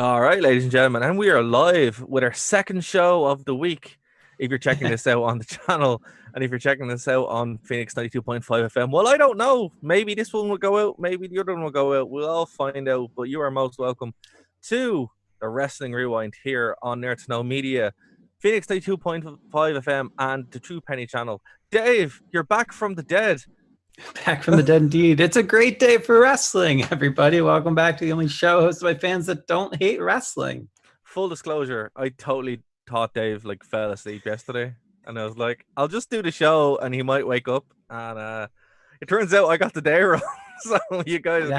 All right, ladies and gentlemen, and we are live with our second show of the week. If you're checking this out on the channel, and if you're checking this out on Phoenix 92.5 FM, well, I don't know. Maybe this one will go out. Maybe the other one will go out. We'll all find out. But you are most welcome to the Wrestling Rewind here on Nerd to Know Media, Phoenix 92.5 FM, and the True Penny channel. Dave, you're back from the dead. Back from the dead indeed. It's a great day for wrestling, everybody. Welcome back to the only show hosted by fans that don't hate wrestling. Full disclosure, I totally thought Dave fell asleep yesterday, and I was like, I'll just do the show and he might wake up, and it turns out I got the day wrong. So you guys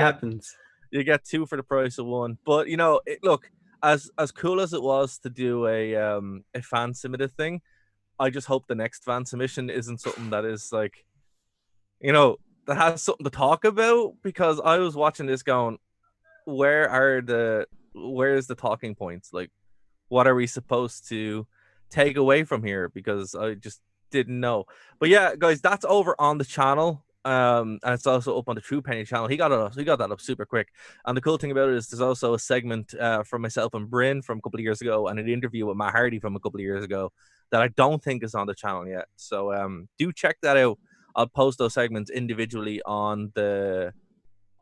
you get two for the price of one. But you know, look, as cool as it was to do a fan submitted thing, I just hope the next fan submission isn't something that is like, you know, that has something to talk about, because I was watching this going, where's the talking points? Like, what are we supposed to take away from here? Because I just didn't know. But yeah, guys, that's over on the channel. And it's also up on the True Penny channel. He got that up super quick. And the cool thing about it is there's also a segment from myself and Bryn from a couple of years ago, and an interview with Matt Hardy from a couple of years ago that I don't think is on the channel yet. So do check that out. I'll post those segments individually on our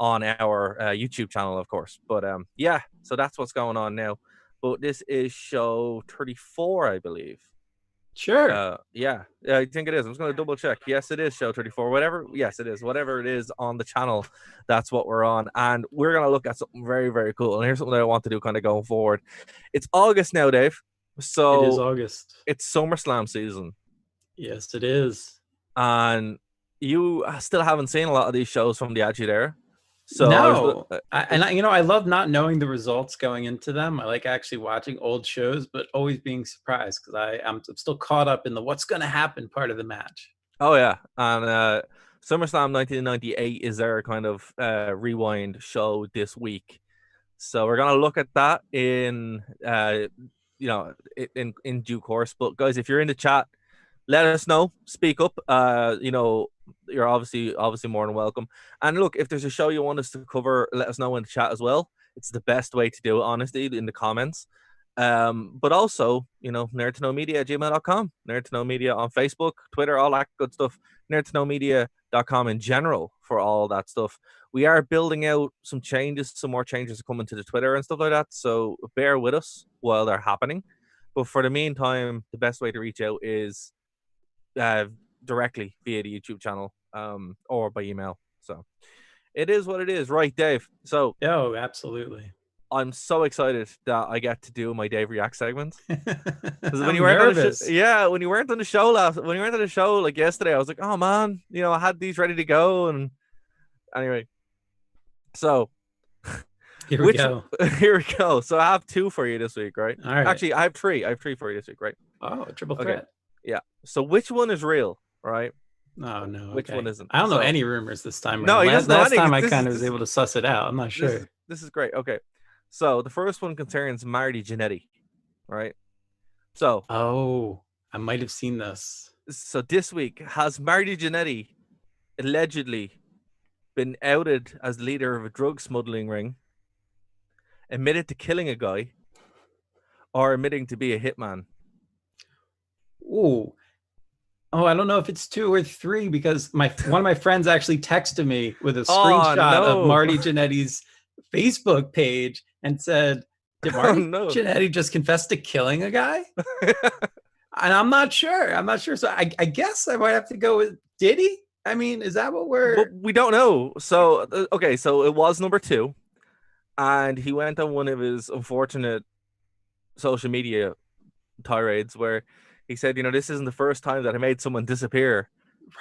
YouTube channel, of course. But yeah, so that's what's going on now. But this is show 34, I believe. Sure. Yeah, I think it is. I'm just going to double check. Yes, it is show 34. Whatever. Yes, it is. Whatever it is on the channel, that's what we're on. And we're going to look at something very, very cool. And here's something that I want to do kind of going forward. It's August now, Dave. So it is August. It's SummerSlam season. Yes, it is. And you still haven't seen a lot of these shows from the Attitude Era. So no, I love not knowing the results going into them. I like actually watching old shows, but always being surprised because I'm still caught up in the what's going to happen part of the match. Oh yeah, and SummerSlam 1998 is our kind of rewind show this week. So we're gonna look at that in in due course. But guys, if you're in the chat, let us know. Speak up. You're obviously more than welcome. And look, if there's a show you want us to cover, let us know in the chat as well. It's the best way to do it, honestly, in the comments. But also, nerdtoknowmedia@gmail.com, nerdtoknowmedia on Facebook, Twitter, all that good stuff. nerdtoknowmedia.com in general for all that stuff. We are building out some more changes coming to the Twitter and stuff like that. So bear with us while they're happening. But for the meantime, the best way to reach out is directly via the YouTube channel or by email. So it is what it is, right, Dave? So absolutely. I'm so excited that I get to do my Dave React segment. Because when you weren't on the show like yesterday, I was like, oh man, I had these ready to go. And anyway, so here we go. So I have two for you this week, right? All right. Actually, I have three for you this week, right? Oh, a triple threat. Okay. Yeah. So which one is real, right? Oh, no. Which one isn't? I don't know any rumors this time. No, last time I kind of was able to suss it out. I'm not sure. This is great. Okay. So the first one concerns Marty Janetti, right? So. Oh, I might have seen this. So this week, has Marty Janetti allegedly been outed as leader of a drug smuggling ring, admitted to killing a guy, or admitting to be a hitman? Oh, I don't know if it's 2 or 3 because one of my friends actually texted me with a screenshot of Marty Janetti's Facebook page and said, "Did Marty Janetti just confess to killing a guy?" And I'm not sure. So I guess I might have to go with, did he? I mean, is that what we don't know. So okay, so it was number 2, and he went on one of his unfortunate social media tirades where he said, this isn't the first time that I made someone disappear.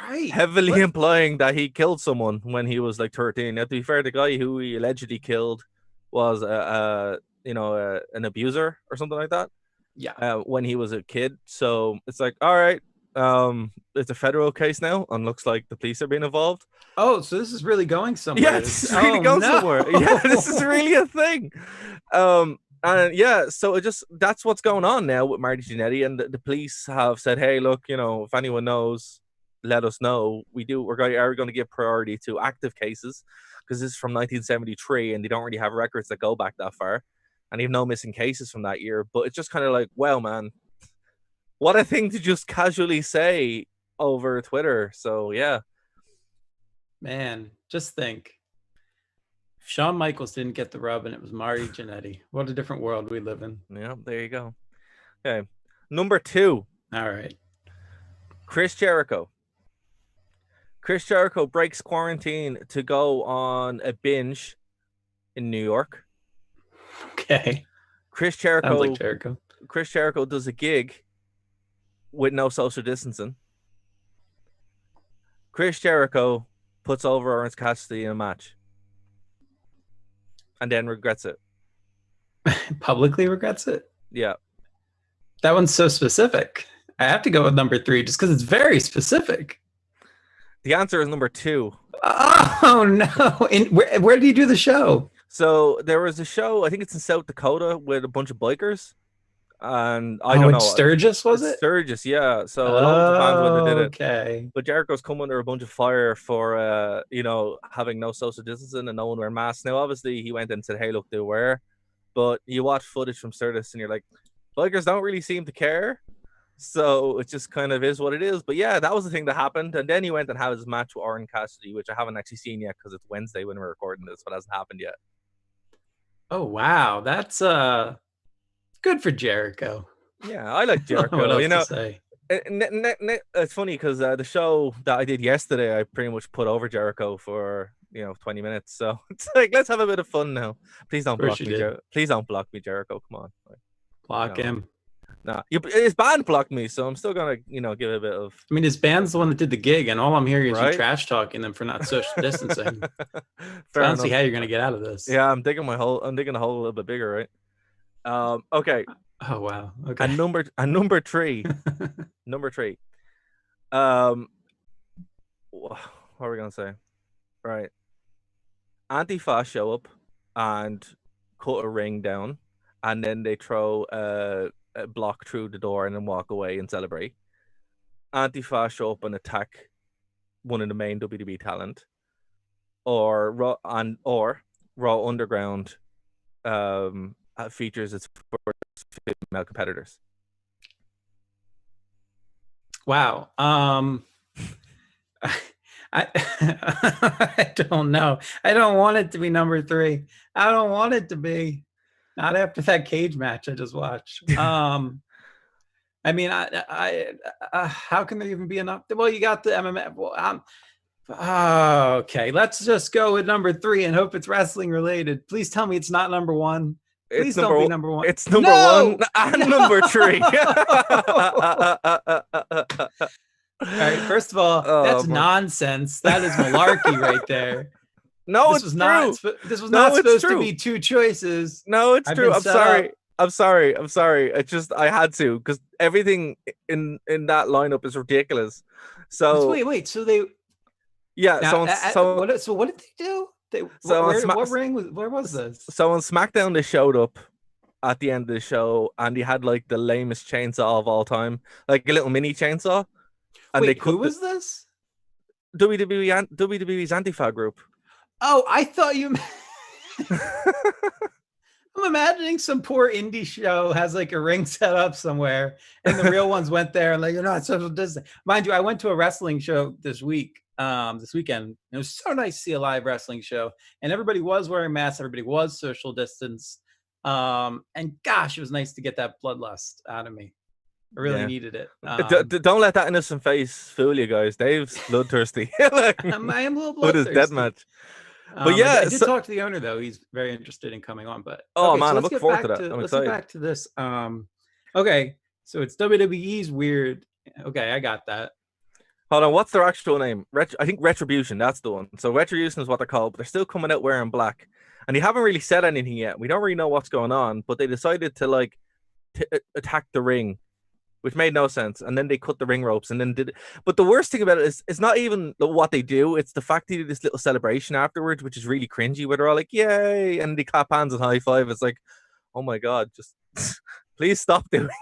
Right. Heavily implying that he killed someone when he was like 13. Now, to be fair, the guy who he allegedly killed was an abuser or something like that. Yeah. When he was a kid. So it's like, all right, it's a federal case now, and looks like the police are being involved. Oh, so this is really going somewhere. Yeah, this is really going somewhere. Yeah, this is really a thing. And yeah, so that's what's going on now with Marty Janetti, and the police have said, hey, look, if anyone knows, let us know. We're going to give priority to active cases because this is from 1973 and they don't really have records that go back that far. and you have no missing cases from that year. But it's just kind of like, wow, man, what a thing to just casually say over Twitter. So yeah, man, just think. Shawn Michaels didn't get the rub and it was Marty Janetti. What a different world we live in. Yeah, there you go. Okay. Number 2. All right. Chris Jericho. Chris Jericho breaks quarantine to go on a binge in New York. Okay. Chris Jericho. Sounds like Jericho. Chris Jericho does a gig with no social distancing. Chris Jericho puts over Orange Cassidy in a match. And then regrets it. Publicly regrets it? Yeah. That one's so specific. I have to go with number 3 just because it's very specific. The answer is number 2. Oh, no. Where did he do the show? So there was a show, I think it's in South Dakota, with a bunch of bikers. And I don't know. Sturgis, was it? Sturgis, yeah. So a lot of fans when they did it. Okay. But Jericho's come under a bunch of fire for, having no social distancing and no one wearing masks. Now, obviously, he went and said, hey, look, they wear. But you watch footage from Sturgis and you're like, bikers don't really seem to care. So it just kind of is what it is. But yeah, that was the thing that happened. And then he went and had his match with Orange Cassidy, which I haven't actually seen yet because it's Wednesday when we're recording this, but it hasn't happened yet. Oh, wow. That's good for Jericho. Yeah, I like Jericho. What else to say? It's funny because the show that I did yesterday, I pretty much put over Jericho for 20 minutes. So it's like, let's have a bit of fun now. Please don't block me. Please don't block me, Jericho. Come on, block him. Nah, his band blocked me, so I'm still gonna give it a bit of. I mean, his band's the one that did the gig, and all I'm hearing is you trash talking them for not social distancing. I don't see how you're gonna get out of this. Yeah, I'm digging a hole a little bit bigger, right? Okay. Oh wow. Okay. And number 3. Number 3. What are we gonna say? Right. Antifa show up and cut a ring down, and then they throw a block through the door and then walk away and celebrate. Antifa show up and attack one of the main WWE talent, or Raw Underground features its first female competitors. Wow. I don't know. I don't want it to be number 3. I don't want it to be. Not after that cage match I just watched. I mean, I how can there even be enough? Well, you got the MMA. Well, okay, let's just go with number 3 and hope it's wrestling related. Please tell me it's not number 1. Please don't be number 1. It's number 1 and number 3. All right, first of all, that's nonsense. That is malarkey right there. No, this was not supposed to be 2 choices. No, it's true. I'm sorry. It's just I had to, because everything in that lineup is ridiculous. So wait. So they, yeah. Now, so what did they do? What ring was? Where was this? So on SmackDown, they showed up at the end of the show, and he had like the lamest chainsaw of all time, like a little mini chainsaw. And who was this? WWE's Antifa group. Oh, I thought you. I'm imagining some poor indie show has like a ring set up somewhere, and the real ones went there and like, you're not social distancing. Mind you, I went to a wrestling show this weekend. It was so nice to see a live wrestling show, and everybody was wearing masks. Everybody was social distance. And gosh, it was nice to get that bloodlust out of me. I really needed it. Don't let that innocent face fool you guys. Dave's bloodthirsty. I am a little bloodthirsty. With his dead match. But yeah, I did talk to the owner though. He's very interested in coming on. But man, I'm looking forward to that. I'm excited. Let's get back to this. Okay, so it's WWE's weird. Okay, I got that. Hold on, what's their actual name? I think Retribution. That's the one. So Retribution is what they're called. But they're still coming out wearing black, and they haven't really said anything yet. We don't really know what's going on. But they decided to attack the ring, which made no sense. And then they cut the ring ropes and then did it. But the worst thing about it is it's not even what they do. It's the fact they do this little celebration afterwards, which is really cringy, where they're all like, yay, and they clap hands and high five. It's like, oh my God, just please stop doing it.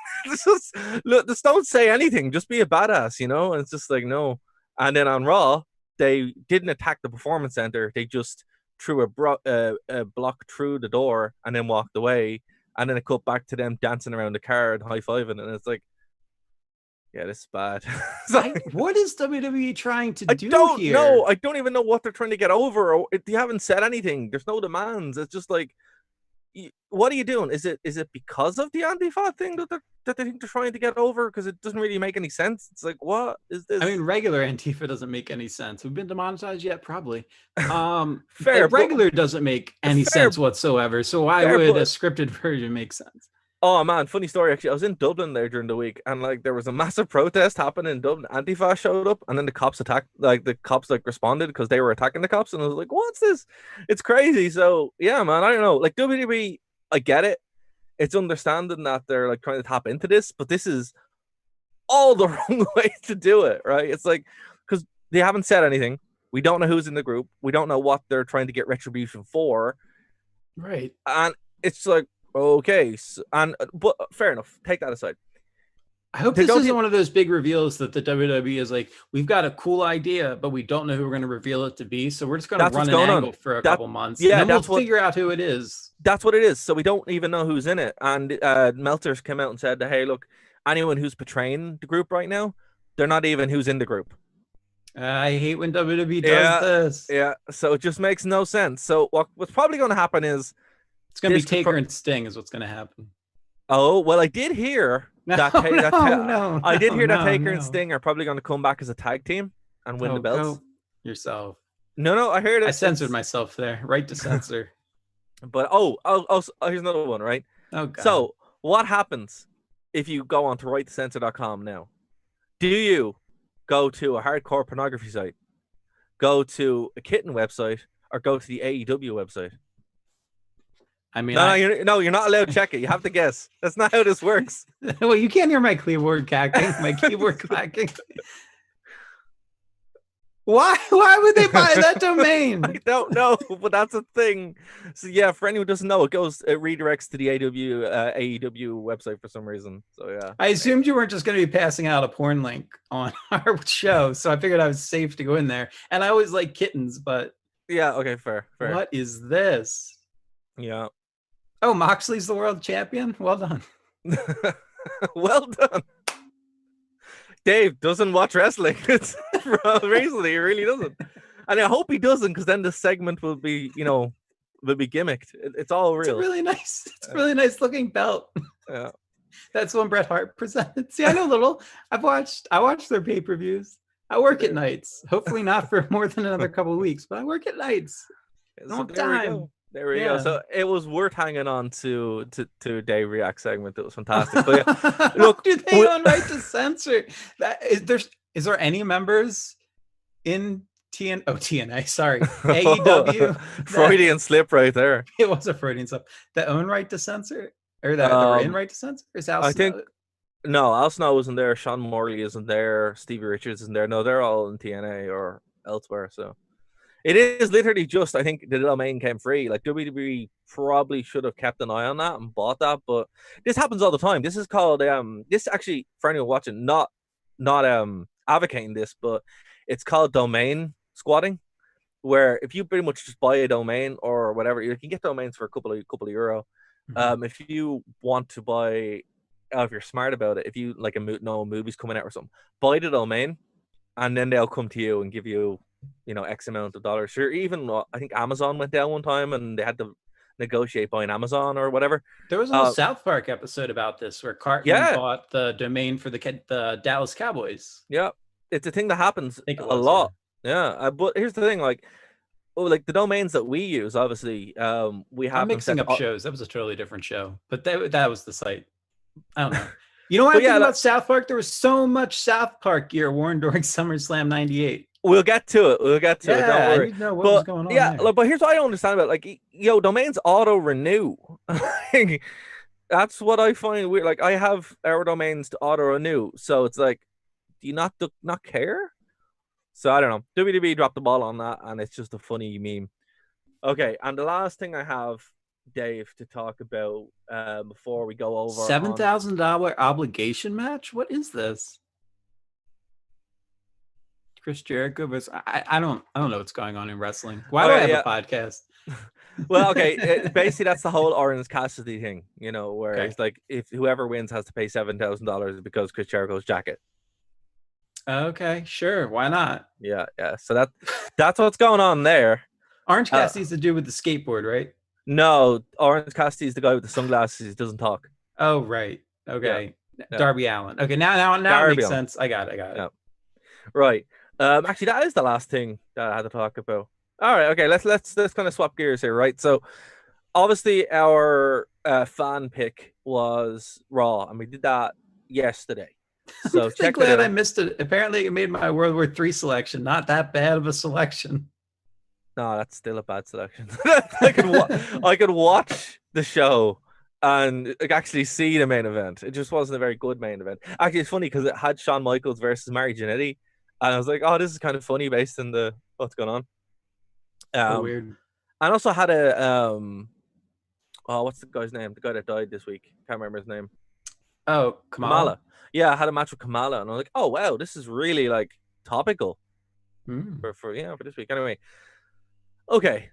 Just don't say anything. Just be a badass, And it's just like, no. And then on Raw, they didn't attack the Performance Center. They just threw a block through the door and then walked away. and then it cut back to them dancing around the car and high-fiving, and it's like, yeah, this is bad. What is WWE trying to do here? No, I don't even know what they're trying to get over. Or they haven't said anything. There's no demands. It's just like, what are you doing? Is it because of the Antifa thing that they think they're trying to get over? Because it doesn't really make any sense. It's like, what is this? I mean, regular Antifa doesn't make any sense. We've been demonetized yet? Probably. Fair. Regular doesn't make any sense whatsoever. So why would a scripted version make sense? Oh man, funny story actually. I was in Dublin there during the week, and like there was a massive protest happening in Dublin. Antifa showed up, and then the cops responded because they were attacking the cops, and I was like, "What's this? It's crazy." So yeah, man, I don't know. Like WWE, I get it. It's understanding that they're like trying to tap into this, but this is all the wrong way to do it, right? It's like, because they haven't said anything. We don't know who's in the group. We don't know what they're trying to get retribution for, right? And it's like, okay, but fair enough. Take that aside. I hope this isn't one of those big reveals that the WWE is like, we've got a cool idea, but we don't know who we're going to reveal it to be. So we're just going to run an angle for a couple months. Yeah, and then we'll figure out who it is. That's what it is. So we don't even know who's in it. And Meltzer's came out and said, hey, look, anyone who's portraying the group right now, they're not even who's in the group. I hate when WWE does this. Yeah, so it just makes no sense. So what's probably going to happen is it's going to be Taker and Sting is what's going to happen. Oh, well, I did hear that Taker and Sting are probably going to come back as a tag team and win the belts. Yourself. No, I heard it. I censored myself there. Right to censor. But here's another one, right? Oh, God. So what happens if you go on to righttocensor.com now? Do you go to a hardcore pornography site, go to a kitten website, or go to the AEW website? I mean, you're not allowed to check it. You have to guess. That's not how this works. Well, you can't hear my keyboard clacking. My keyboard clacking. Why would they buy that domain? I don't know, but that's a thing. So yeah, for anyone who doesn't know, it redirects to the AEW website for some reason. So yeah. I assumed you weren't just going to be passing out a porn link on our show, so I figured I was safe to go in there. And I always like kittens, but yeah, okay, fair. What is this? Yeah. Oh, Moxley's the world champion? Well done. Well done. Dave doesn't watch wrestling. It's recently, he really doesn't. And I hope he doesn't, because then the segment will be, gimmicked. It's all real. It's a really nice looking belt. Yeah. That's when Bret Hart presented. See, I know little. I watched their pay-per-views. I work at nights. Hopefully not for more than another couple of weeks, but I work at nights. No time. There we go. So it was worth hanging on to Dave React segment. It was fantastic. But yeah, look, do they own right to censor? Is there any members in TNA? Sorry, AEW. Freudian slip right there. It was a Freudian slip. That own right to censor, or that were in right to censor? Is Al Snow? No, Al Snow isn't there. Sean Morley isn't there. Stevie Richards isn't there. No, they're all in TNA or elsewhere. So. It is literally just, I think the domain came free. Like WWE probably should have kept an eye on that and bought that, but this happens all the time. This is called this actually, for anyone watching, not advocating this, but it's called domain squatting, where if you pretty much just buy a domain or whatever, you can get domains for a couple of euro. Mm-hmm. If you want to buy, if you're smart about it, if you like know a movie's coming out or something, buy the domain, and then they'll come to you and give you X amount of dollars. Sure, even I think Amazon went down one time and they had to negotiate buying Amazon or whatever. There was a South Park episode about this where Cartman bought the domain for the Dallas Cowboys. Yeah, it's a thing that happens a lot. Yeah, but here's the thing, like the domains that we use, obviously, we have. I'm mixing up shows. That was a totally different show, but that was the site. I don't know. You know what I think about South Park? There was so much South Park gear worn during SummerSlam 98. We'll get to it. Don't worry. I need to know what was going on. Yeah, but here's what I don't understand about domains auto renew. That's what I find weird. Like I have our domains to auto renew, so it's like, do you not care? So I don't know. WWE dropped the ball on that, and it's just a funny meme. Okay, and the last thing I have, Dave, to talk about before we go over $7,000 obligation match. What is this? Chris Jericho versus I don't know what's going on in wrestling. Why do I have a podcast? Well, okay. Basically, that's the whole Orange Cassidy thing, you know, where it's like if whoever wins has to pay $7,000 because Chris Jericho's jacket. Okay, sure. Why not? Yeah. So that's what's going on there. Orange Cassidy's the dude with the skateboard, right? No, Orange Cassidy's the guy with the sunglasses. He doesn't talk. Oh, right. Okay. Yeah. Darby Allin. Okay, now it makes sense. I got it. Yeah. Right. Actually, that is the last thing that I had to talk about. All right. Okay. Let's kind of swap gears here, right? So, obviously, our fan pick was Raw, and we did that yesterday. So I'm glad I missed it. Apparently, it made my World War III selection. Not that bad of a selection. No, that's still a bad selection. I could watch the show and actually see the main event. It just wasn't a very good main event. Actually, it's funny because it had Shawn Michaels versus Marty Janetti, and I was like, "Oh, this is kind of funny based on the what's going on." Weird. And also had a what's the guy's name? The guy that died this week. Can't remember his name. Oh, Kamala. Yeah, I had a match with Kamala, and I was like, "Oh wow, this is really like topical for this week." Anyway, okay,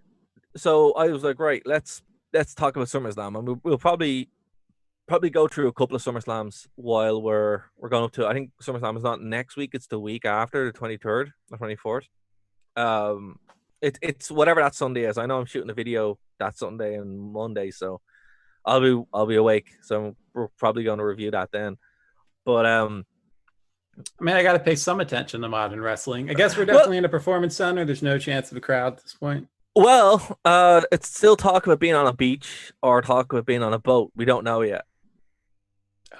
so I was like, right, let's talk about SummerSlam, and we'll probably go through a couple of SummerSlams while we're going up to. I think SummerSlam is not next week; it's the week after, the 23rd or 24th. It's whatever that Sunday is. I know I'm shooting a video that Sunday and Monday, so I'll be awake. So we're probably going to review that then. But I mean, I got to pay some attention to modern wrestling. I guess we're definitely in a performance center. There's no chance of a crowd at this point. Well, it's still talk about being on a beach or talk about being on a boat. We don't know yet.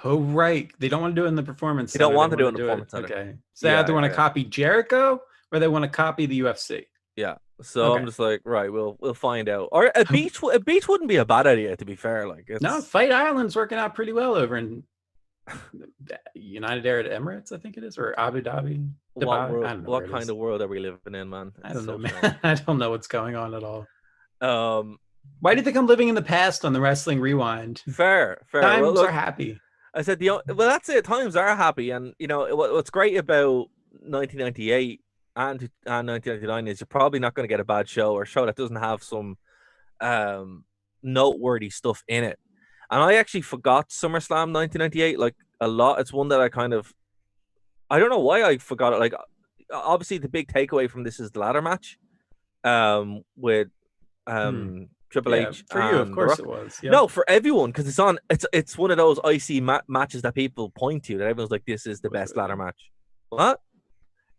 Oh, right. They don't want to do it in the performance center. They don't want to do it in the performance center. Okay. So they either want to copy Jericho or they want to copy the UFC. Yeah. So I'm just like, right, we'll find out. Or a beach wouldn't be a bad idea, to be fair. Like, no, Fight Island's working out pretty well over in United Arab Emirates, I think it is, or Abu Dhabi. What kind of world are we living in, man? I don't know, man. I don't know what's going on at all. Why do you think I'm living in the past on the Wrestling Rewind? Fair. Times are happy. I said, that's it. Times are happy, and you know what's great about 1998 and 1999 is you're probably not going to get a bad show or a show that doesn't have some noteworthy stuff in it. And I actually forgot SummerSlam 1998 like a lot. It's one that I don't know why I forgot it. Like, obviously the big takeaway from this is the ladder match with Triple H. For you, of course it was. Yep. No, for everyone, because it's one of those icy matches that people point to that everyone's like, this is the best ladder match. What?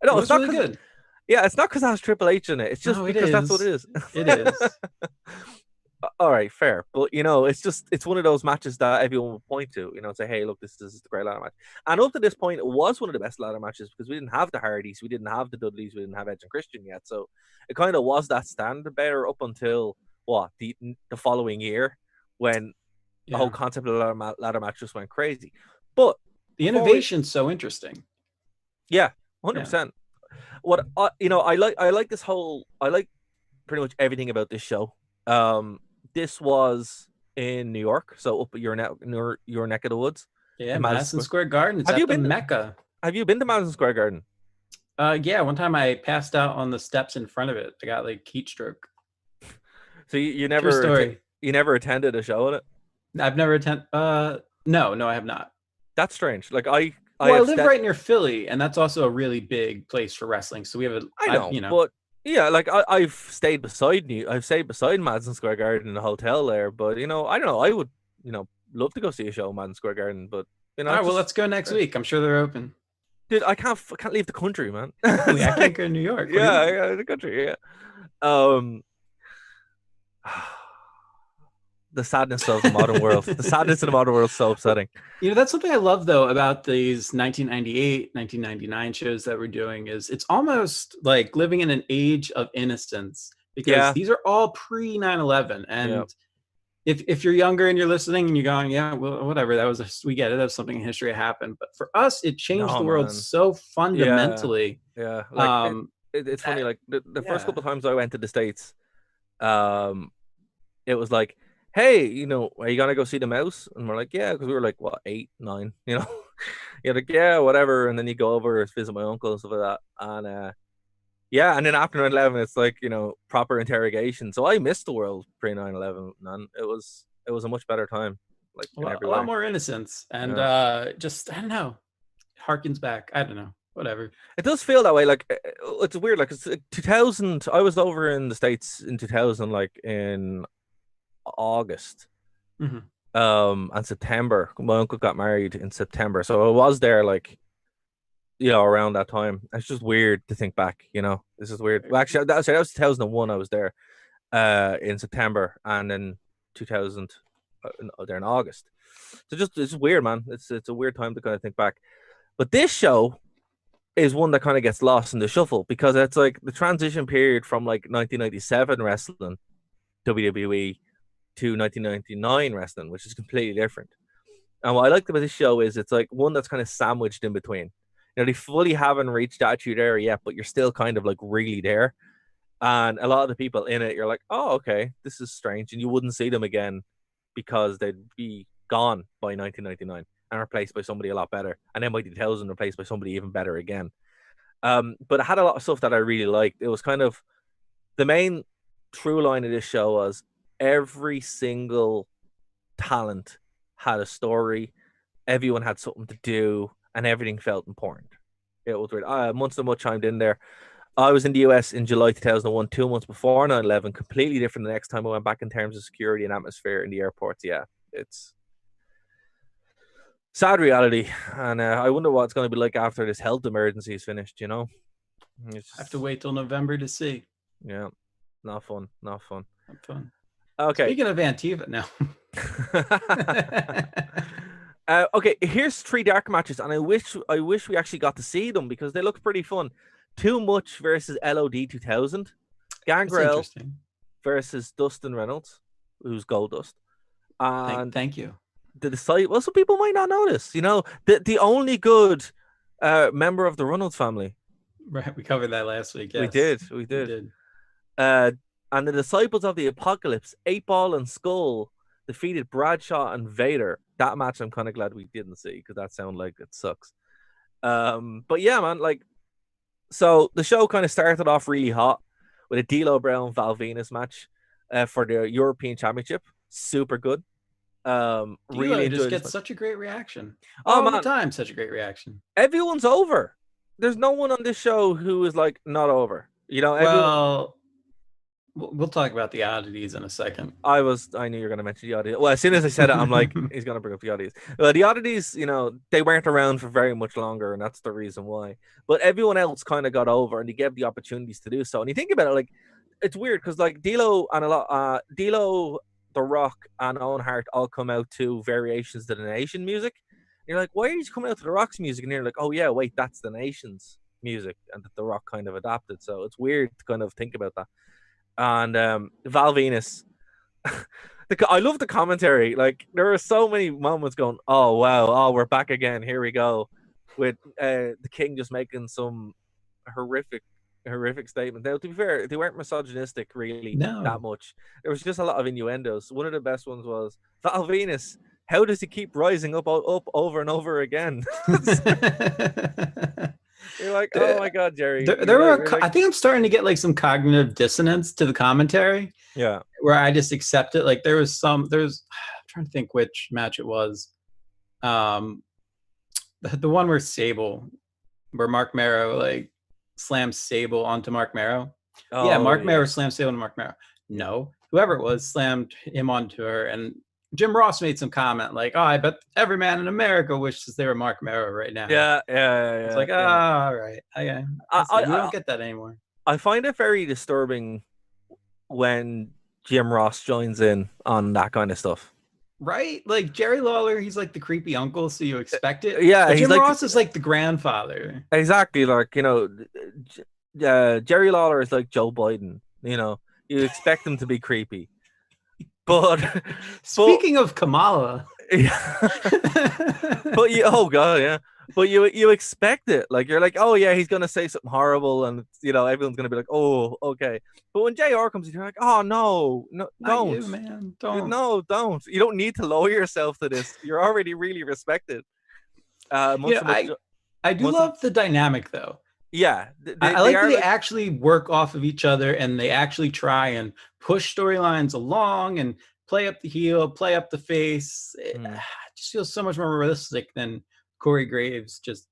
No, it's not really good. Yeah, it's not because it has Triple H in it. It's just because that's what it is. It is. All right, fair. But, you know, it's one of those matches that everyone will point to, you know, and say, hey, look, this is the great ladder match. And up to this point, it was one of the best ladder matches because we didn't have the Hardys, we didn't have the Dudleys, we didn't have Edge and Christian yet. So it kind of was that standard bearer up until, the following year when the whole concept of the ladder match just went crazy. But the innovation's so interesting. Yeah, 100%. What, I like this whole, I like pretty much everything about this show. This was in New York, so up at your neck of the woods. Yeah, Madison Square Garden. Have you been to Mecca? Have you been to Madison Square Garden? Yeah, one time I passed out on the steps in front of it. I got like heat stroke. So you never attended a show in it? I've never attended. No, I have not. That's strange. Like I live right near Philly, and that's also a really big place for wrestling. So we have but yeah, like I've stayed beside Madison Square Garden in a hotel there, but I don't know. I would love to go see a show in Madison Square Garden, but all right, well, let's go next week. I'm sure they're open. Dude, I can't leave the country, man. I can't go to New York. Yeah, the country. Yeah. The sadness of the modern world. The sadness of the modern world is so upsetting. That's something I love, though, about these 1998, 1999 shows that we're doing is it's almost like living in an age of innocence because these are all pre 9/11. And if you're younger and you're listening and you're going, yeah, well, whatever, we get it. That was something in history that happened. But for us, it changed the world so fundamentally. Yeah. Like, it's funny. Like the first couple of times I went to the States, it was like, hey, are you gonna go see the mouse? And we're like, yeah, because we were like, 8, 9, You're like, yeah, whatever. And then you go over visit my uncle and stuff like that. And Yeah, and then after 9/11, it's like, proper interrogation. So I missed the world pre 9/11, and it was a much better time, like in every a way. lot more innocence, and just I don't know, harkens back. I don't know, whatever. It does feel that way. Like it's weird. Like it's 2000. I was over in the States in 2000, like in August, and September. My uncle got married in September, so I was there like, around that time. It's just weird to think back. This is weird. Well, actually, that was 2001. I was there, in September, and then 2000, there in August. So it's weird, man. It's a weird time to kind of think back. But this show is one that kind of gets lost in the shuffle because it's like the transition period from like 1997 wrestling, WWE, to 1999 wrestling, which is completely different. And what I like about this show is it's like one that's kind of sandwiched in between. They fully haven't reached Attitude Era yet, but you're still kind of like really there. And a lot of the people in it, you're like, oh, okay, this is strange. And you wouldn't see them again because they'd be gone by 1999 and replaced by somebody a lot better. And then by 2000, replaced by somebody even better again. But it had a lot of stuff that I really liked. It was kind of the main through line of this show was every single talent had a story. Everyone had something to do, and everything felt important. It was weird. Months and much chimed in there. I was in the US in July 2001, 2 months before 9/11. Completely different the next time I went back in terms of security and atmosphere in the airports. Yeah, it's sad reality, and I wonder what it's going to be like after this health emergency is finished. I have to wait till November to see. Yeah, not fun. Not fun. Okay. Speaking of Antiva now. Okay, here's 3 dark matches, and I wish we actually got to see them because they look pretty fun. Too Much versus LOD 2000. Gangrel versus Dustin Reynolds, who's Goldust. And thank you. The Disciple. Some people might not notice. The only good member of the Reynolds family. Right, we covered that last week. Yes. We did. And the Disciples of the Apocalypse, 8-Ball and Skull, defeated Bradshaw and Vader. That match I'm kind of glad we didn't see because that sounded like it sucks. But yeah, man, so the show kind of started off really hot with a D'Lo Brown Val Venus match for the European Championship. Super good. Really just gets such a great reaction. All the time, such a great reaction. Everyone's over. There's no one on this show who is like not over. We'll talk about the oddities in a second. I knew you were going to mention the oddities. Well, as soon as I said it, I'm like, he's going to bring up the oddities. Well, the oddities, they weren't around for very much longer, and that's the reason why. But everyone else kind of got over, and they gave the opportunities to do so. And you think about it, like, it's weird because like D'Lo, The Rock, and Owen Hart all come out to variations of the Nation music. And you're like, why are you coming out to The Rock's music? And you're like, oh yeah, wait, that's the Nation's music, and that The Rock kind of adapted. So it's weird to kind of think about that. And Val Venus, I love the commentary. Like there are so many moments going, oh wow, oh we're back again. Here we go, with the King just making some horrific statement. Now, to be fair, they weren't misogynistic really that much. There was just a lot of innuendos. One of the best ones was Val Venus. How does he keep rising up over and over again? You're like, oh my God, Jerry. I think I'm starting to get like some cognitive dissonance to the commentary. Yeah. Where I just accept it. Like I'm trying to think which match it was. The one where Sable, where Mark Marrow like slams Sable onto Mark Marrow. Oh, yeah, Mark Marrow slams Sable onto Mark Marrow. No, whoever it was slammed him onto her, and Jim Ross made some comment like, "Oh, I bet every man in America wishes they were Mark Marrow right now." Yeah. It's like, all right, okay. We don't get that anymore. I find it very disturbing when Jim Ross joins in on that kind of stuff. Right? Like Jerry Lawler, he's like the creepy uncle, so you expect it. Yeah, Jim Ross is like the grandfather. Exactly, like Jerry Lawler is like Joe Biden. You expect him to be creepy. But speaking of Kamala, oh God, yeah. But you expect it, like you're like, oh yeah, he's gonna say something horrible, and everyone's gonna be like, oh okay. But when JR comes in, you're like, oh no, don't, you, man, don't, no, don't. You don't need to lower yourself to this. You're already really respected. I do love the dynamic though. Yeah, I like that they actually work off of each other, and they actually try and push storylines along and play up the heel, play up the face. It just feels so much more realistic than Corey Graves just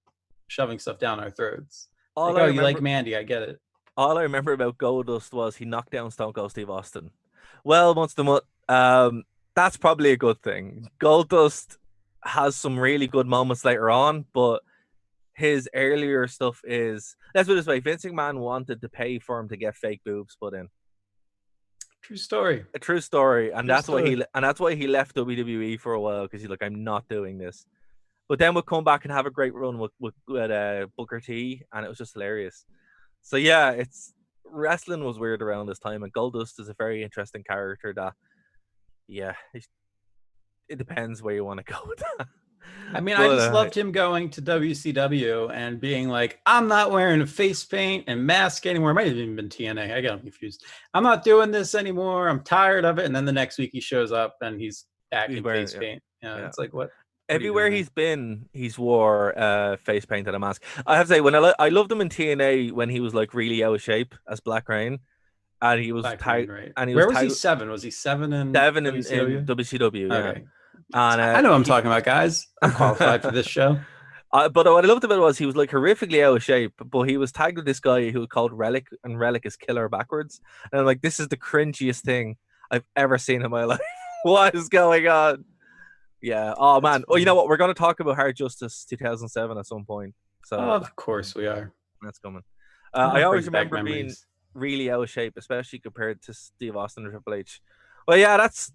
shoving stuff down our throats. Like, oh, you like Mandy, I get it. All I remember about Goldust was he knocked down Stone Cold Steve Austin. Well, once the that's probably a good thing. Goldust has some really good moments later on, but his earlier stuff is, let's put it this way, Vince McMahon wanted to pay for him to get fake boobs put in. True story. A true story, and that's why he left WWE for a while, because he's like, I'm not doing this. But then we'll come back and have a great run with Booker T, and it was just hilarious. So yeah, wrestling was weird around this time, and Goldust is a very interesting character that, yeah, it depends where you want to go with that. I mean, I just loved him going to WCW and being like, I'm not wearing a face paint and mask anymore. It might have even been TNA. I got him confused. I'm not doing this anymore. I'm tired of it. And then the next week he shows up and he's back in face paint. It's like, what? Everywhere he's been, he's wore face paint and a mask. I have to say, when I loved him in TNA when he was like really out of shape as Black Rain, and he was tight. Right. And he was he 7? Was he 7 in WCW? In WCW? Yeah. Okay. And I know what I'm talking about, guys. I'm qualified for this show. But what I loved about it was he was like horrifically out of shape, but he was tagged with this guy who was called Relic, and Relic is killer backwards. And I'm like, this is the cringiest thing I've ever seen in my life. What is going on? Yeah. Oh, man. Oh, you know what? We're going to talk about Hard Justice 2007 at some point. So of course we are. That's coming. I always remember being really out of shape, especially compared to Steve Austin or Triple H. Well, yeah, that's...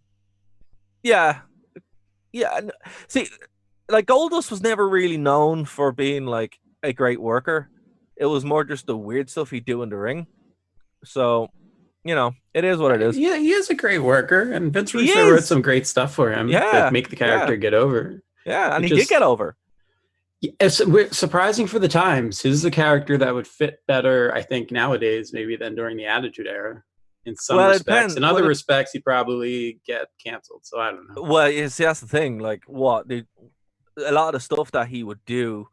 Yeah. Yeah. See, like, Goldust was never really known for being, like, a great worker. It was more just the weird stuff he'd do in the ring. So... You know, it is what it is. Yeah, he is a great worker, and Vince Russo wrote some great stuff for him to make the character get over. Yeah, and he did get over. It's surprising for the times. This is a character that would fit better, I think, nowadays, maybe than during the Attitude Era. In some respects. In other respects, he'd probably get canceled, so I don't know. Well, you see, that's the thing. Like, a lot of the stuff that he would do,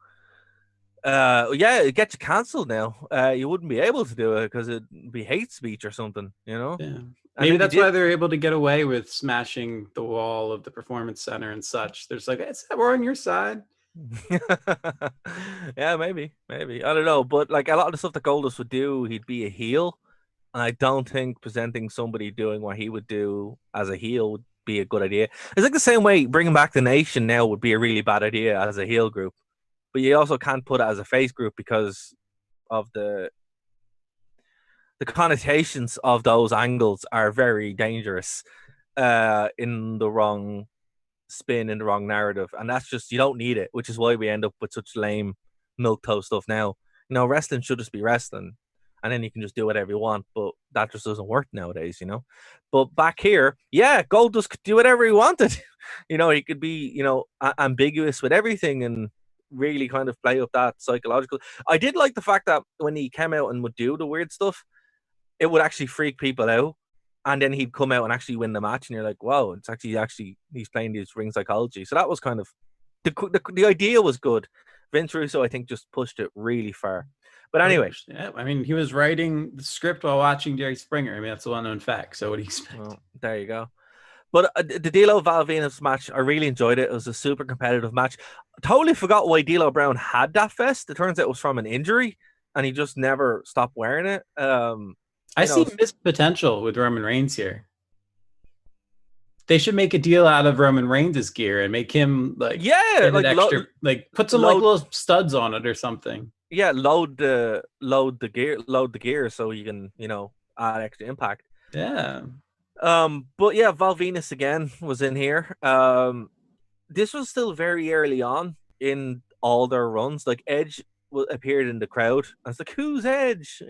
it gets you cancelled now. You wouldn't be able to do it because it'd be hate speech or something, you know? Yeah. Maybe that's why they're able to get away with smashing the wall of the Performance Center and such. There's like, we're on your side. Yeah, maybe. I don't know. But like a lot of the stuff that Goldust would do, he'd be a heel. And I don't think presenting somebody doing what he would do as a heel would be a good idea. It's like the same way bringing back the Nation now would be a really bad idea as a heel group. But you also can't put it as a face group because of the connotations of those angles are very dangerous in the wrong spin, in the wrong narrative. And that's just, you don't need it, which is why we end up with such lame milquetoast stuff now. You know, wrestling should just be wrestling. And then you can just do whatever you want. But that just doesn't work nowadays, you know. But back here, Goldust could do whatever he wanted. You know, he could be, ambiguous with everything and really kind of play up that psychological. I did like the fact that when he came out and would do the weird stuff, it would actually freak people out, and then he'd come out and actually win the match, and you're like, wow, it's actually he's playing this ring psychology. So that was kind of the idea was good. Vince Russo, I think, just pushed it really far. But anyway, yeah, I mean, he was writing the script while watching Jerry Springer. I mean, that's a well-known fact. So what do you expect? Well, there you go. But the D'Lo Val Venus match, I really enjoyed it. It was a super competitive match. Totally forgot why D'Lo Brown had that vest. It turns out it was from an injury, and he just never stopped wearing it. I see missed potential with Roman Reigns here. They should make a deal out of Roman Reigns' gear and make him put some little studs on it or something. Yeah, load the gear so you can add extra impact. Yeah. But yeah, Val Venus again was in here. This was still very early on in all their runs. Like Edge appeared in the crowd. I was like, who's Edge?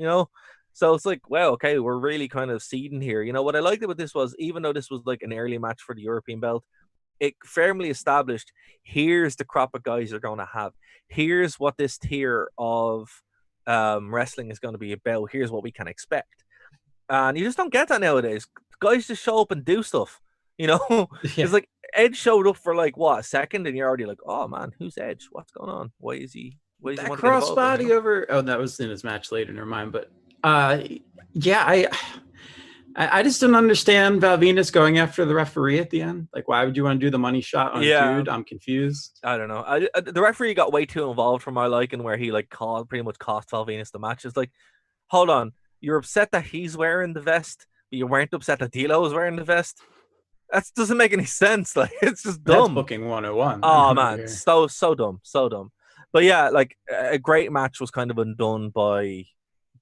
So it's like, wow, okay, we're really kind of seeding here. What I liked about this was, even though this was like an early match for the European belt, it firmly established, here's the crop of guys you're going to have. Here's what this tier of wrestling is going to be about. Here's what we can expect. And you just don't get that nowadays. Guys just show up and do stuff, Yeah. It's like Edge showed up for like a second, and you're already like, oh man, who's Edge? What's going on? Why is he That crossbody over. Oh, that was in his match later. Never mind. But yeah, I just don't understand Val Venus going after the referee at the end. Like, why would you want to do the money shot on a dude? I'm confused. I don't know. The referee got way too involved for my liking, where he like pretty much cost Val Venus the match. It's like, hold on, you're upset that he's wearing the vest, but you weren't upset that D'Lo was wearing the vest. That doesn't make any sense. Like, it's just dumb. That's booking 101. Oh man, so dumb, so dumb. But yeah, like a great match was kind of undone by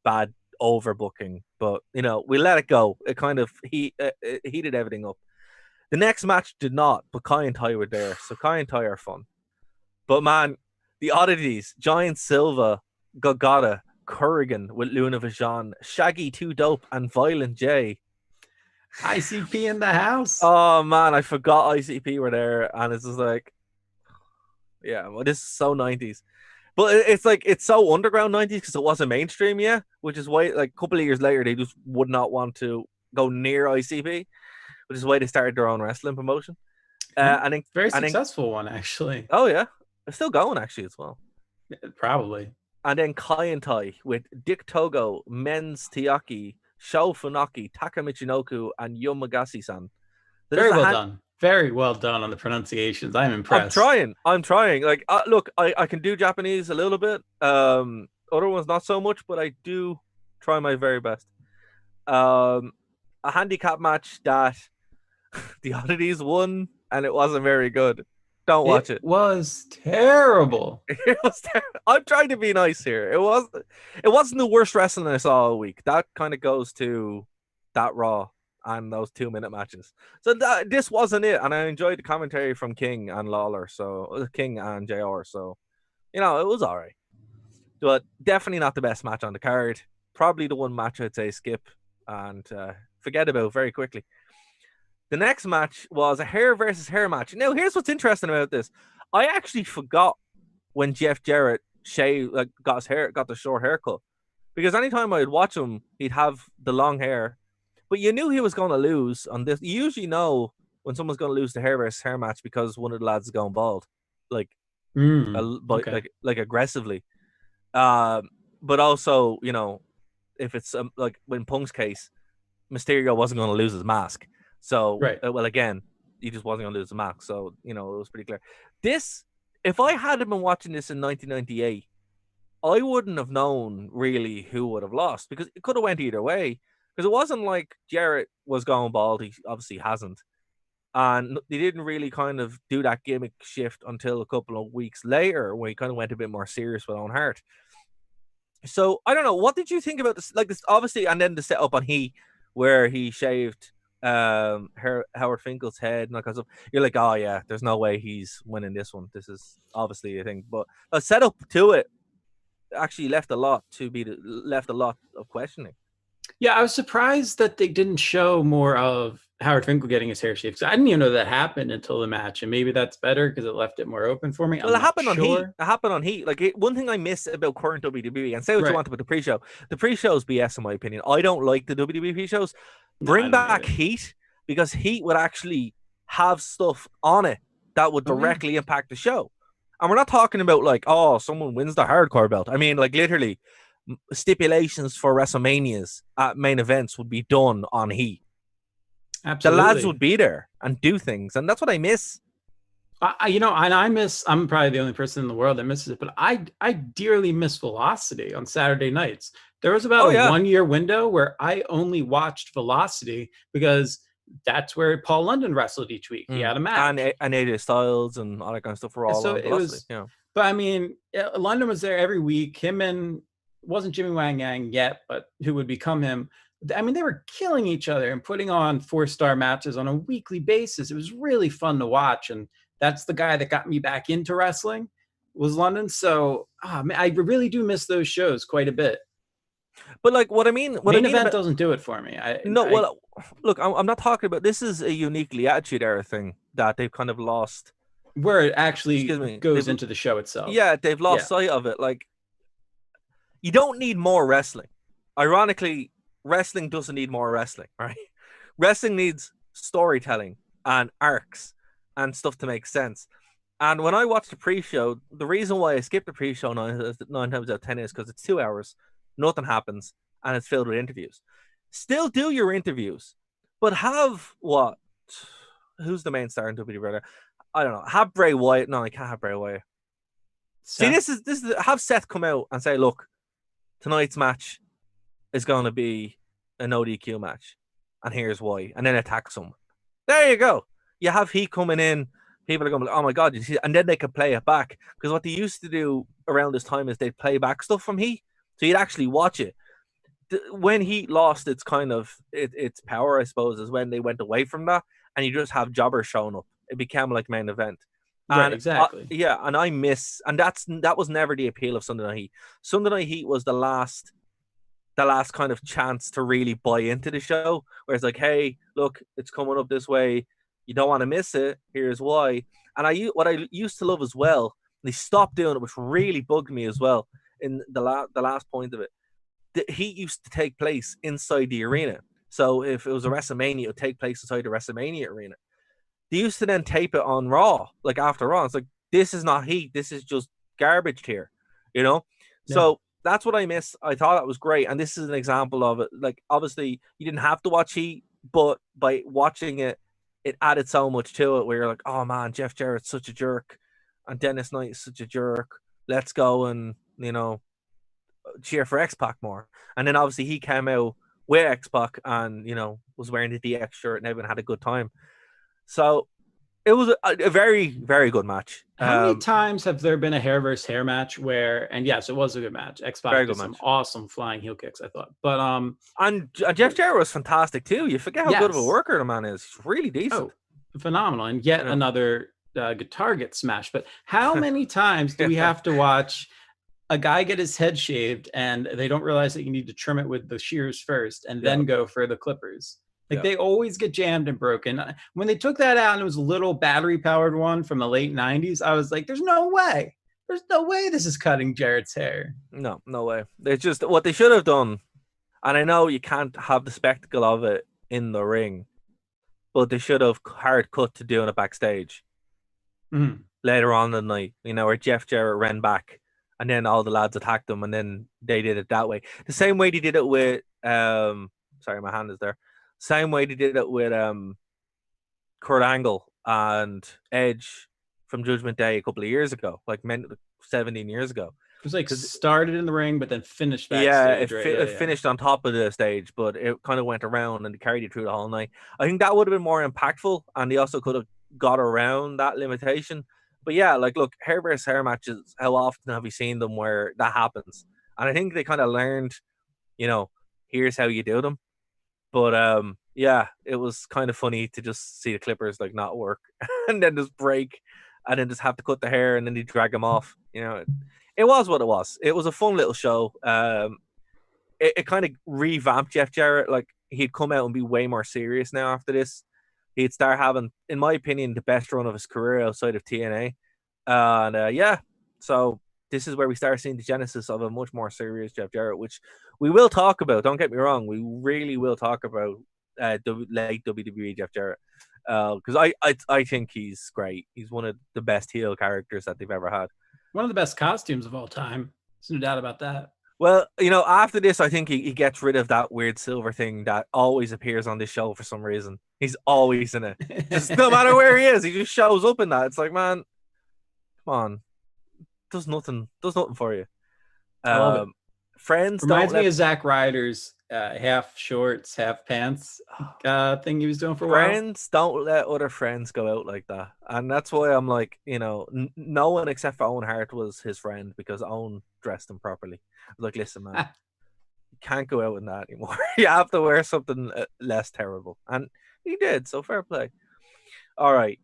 bad overbooking. But you know, we let it go. It kind of heated everything up. The next match did not, but Kai and Tai were there, so Kai and Tai are fun. But man, the oddities: Giant Silva, Golgotha, Kurrigan with Luna Vachon, Shaggy 2 Dope, and Violent J. ICP in the house. Oh man, I forgot ICP were there, and it's just like, yeah, well, this is so 90s. But it's like, it's so underground 90s because it wasn't mainstream yet, which is why, like, a couple of years later, they just would not want to go near ICP, which is why they started their own wrestling promotion. And then, very successful one, actually. Oh yeah, they're still going actually as well. Probably. And then Kai and Tai with Dick Togo, Men's Tiaki, Sho Funaki, Taka Michinoku, and Yomagasi-san. Very well done. Very well done on the pronunciations. I'm impressed. I'm trying. Like, look, I can do Japanese a little bit. Other ones not so much, but I do try my very best. A handicap match that the Oddities won, and it wasn't very good. Don't watch it. It was terrible. It was terrible. I'm trying to be nice here. It wasn't the worst wrestling I saw all week. That kind of goes to that Raw and those 2-minute matches. So this wasn't it. And I enjoyed the commentary from King and Lawler. So King and JR. So, you know, it was all right. But definitely not the best match on the card. Probably the one match I'd say skip and forget about very quickly. The next match was a hair versus hair match. Now, here's what's interesting about this. I actually forgot when Jeff Jarrett got the short haircut, because anytime I'd watch him, he'd have the long hair. But you knew he was going to lose on this. You usually know when someone's going to lose the hair versus hair match because one of the lads is going bald, like aggressively. But also, you know, if it's like in Punk's case, Mysterio wasn't going to lose his mask. So, right. Well, again, he just wasn't going to lose the mask. So, you know, it was pretty clear. This, if I hadn't been watching this in 1998, I wouldn't have known really who would have lost, because it could have went either way. Because it wasn't like Jarrett was going bald. He obviously hasn't. And they didn't really kind of do that gimmick shift until a couple of weeks later, when he kind of went a bit more serious with Owen Hart. So, I don't know. What did you think about this? Like, this, obviously, and then the setup on He, where he shaved Howard Finkel's head and that kind of stuff. You're like, oh yeah, there's no way he's winning this one. This is obviously a thing. But the setup to it actually left a lot of questioning. Yeah, I was surprised that they didn't show more of Howard Finkel getting his hair shaved. I didn't even know that happened until the match, and maybe that's better because it left it more open for me. Well, it happened on Heat. It happened on Heat. Like, one thing I miss about current WWE, and say what you want about the pre-show. The pre-show is BS in my opinion. I don't like the WWE pre-shows. Bring back Heat, because Heat would actually have stuff on it that would directly impact the show. And we're not talking about like, oh, someone wins the hardcore belt. I mean, like, literally stipulations for WrestleManias at main events would be done on Heat. Absolutely. The lads would be there and do things, and that's what I miss. I'm probably the only person in the world that misses it, but I dearly miss Velocity on Saturday nights. There was about a 1-year window where I only watched Velocity because that's where Paul London wrestled each week. He had a match. And AJ Styles and all that kind of stuff were all on Velocity. But I mean, London was there every week. Him and, wasn't Jimmy Wang Yang yet, but who would become him. I mean, they were killing each other and putting on 4-star matches on a weekly basis. It was really fun to watch. And that's the guy that got me back into wrestling, was London. So man, I really do miss those shows quite a bit. But like, what I mean, main event doesn't do it for me. Look, I'm not talking about, this is a uniquely Attitude Era thing that they've kind of lost. Where it actually goes into the show itself. Yeah, they've lost sight of it. Like, you don't need more wrestling. Ironically, wrestling doesn't need more wrestling, right? Wrestling needs storytelling and arcs and stuff to make sense. And when I watched the pre-show, the reason why I skipped the pre-show nine times out of 10 is because it's 2 hours, nothing happens, and it's filled with interviews. Still do your interviews, but have what? Who's the main star in WWE? I don't know. Have Bray Wyatt. No, I can't have Bray Wyatt. Seth. See, this is have Seth come out and say, look, tonight's match is going to be an ODQ match, and here's why, and then attack someone. There you go. You have Heat coming in. People are going, oh my God, you see, and then they could play it back. Because what they used to do around this time is they'd play back stuff from Heat. So you'd actually watch it. When Heat lost its its power, I suppose, is when they went away from that, and you just have jobbers showing up. It became like main event. Right, exactly. And I miss, and that was never the appeal of Sunday Night Heat. Sunday Night Heat was the last kind of chance to really buy into the show, where it's like, hey, look, it's coming up this way. You don't want to miss it. Here's why. And what I used to love as well, they stopped doing it, which really bugged me as well. In the last point of it, the Heat used to take place inside the arena. So if it was a WrestleMania, it would take place inside the WrestleMania arena. They used to then tape it on Raw, like after Raw. It's like, this is not Heat. This is just garbage here, you know? Yeah. So that's what I miss. I thought that was great. And this is an example of it. Like, obviously, you didn't have to watch Heat, but by watching it, it added so much to it where you're like, oh man, Jeff Jarrett's such a jerk. And Dennis Knight is such a jerk. Let's go and, you know, cheer for X-Pac more. And then obviously he came out with X-Pac and, you know, was wearing the DX shirt and everyone had a good time. So it was a very, very good match. How many times have there been a hair versus hair match where, and yes, it was a good match. X-Pac did some awesome flying heel kicks, I thought. But and Jeff Jarrett was fantastic too. You forget how good of a worker the man is. He's really decent. Oh, phenomenal. And yet another guitar gets smashed. But how many times do we have to watch a guy get his head shaved and they don't realize that you need to trim it with the shears first and then go for the clippers? Like they always get jammed and broken. When they took that out and it was a little battery powered one from the late 90s, I was like, there's no way. There's no way this is cutting Jarrett's hair. No way. It's just what they should have done. And I know you can't have the spectacle of it in the ring, but they should have hard cut to doing it backstage later on in the night, you know, where Jeff Jarrett ran back and then all the lads attacked them and then they did it that way. The same way they did it with, sorry, my hand is there. Same way they did it with Kurt Angle and Edge from Judgment Day a couple of years ago, like 17 years ago. It was like started in the ring, but then finished backstage. Yeah, it finished on top of the stage, but it kind of went around and they carried it through the whole night. I think that would have been more impactful, and they also could have got around that limitation. But yeah, like, look, hair versus hair matches, how often have you seen them where that happens? And I think they kind of learned, you know, here's how you do them. But yeah, it was kind of funny to just see the clippers like not work and then just break and then just have to cut the hair and then they drag them off. You know, it was what it was. It was a fun little show. It kind of revamped Jeff Jarrett. Like, he'd come out and be way more serious now after this. He'd start having, in my opinion, the best run of his career outside of TNA. And yeah, so this is where we start seeing the genesis of a much more serious Jeff Jarrett, which we will talk about. Don't get me wrong. We really will talk about late WWE Jeff Jarrett. Because I think he's great. He's one of the best heel characters that they've ever had. One of the best costumes of all time. There's no doubt about that. Well, you know, after this, I think he gets rid of that weird silver thing that always appears on this show for some reason. He's always in it. Just no matter where he is, he just shows up in that. It's like, man, come on. Does nothing for you. Friends reminds me of Zack Ryder's half shorts, half pants thing he was doing for a while. Friends don't let other friends go out like that, and that's why I'm like, you know, no one except for Owen Hart was his friend because Owen dressed him properly. Like, listen, man, you can't go out in that anymore. You have to wear something less terrible, and he did. So fair play. All right.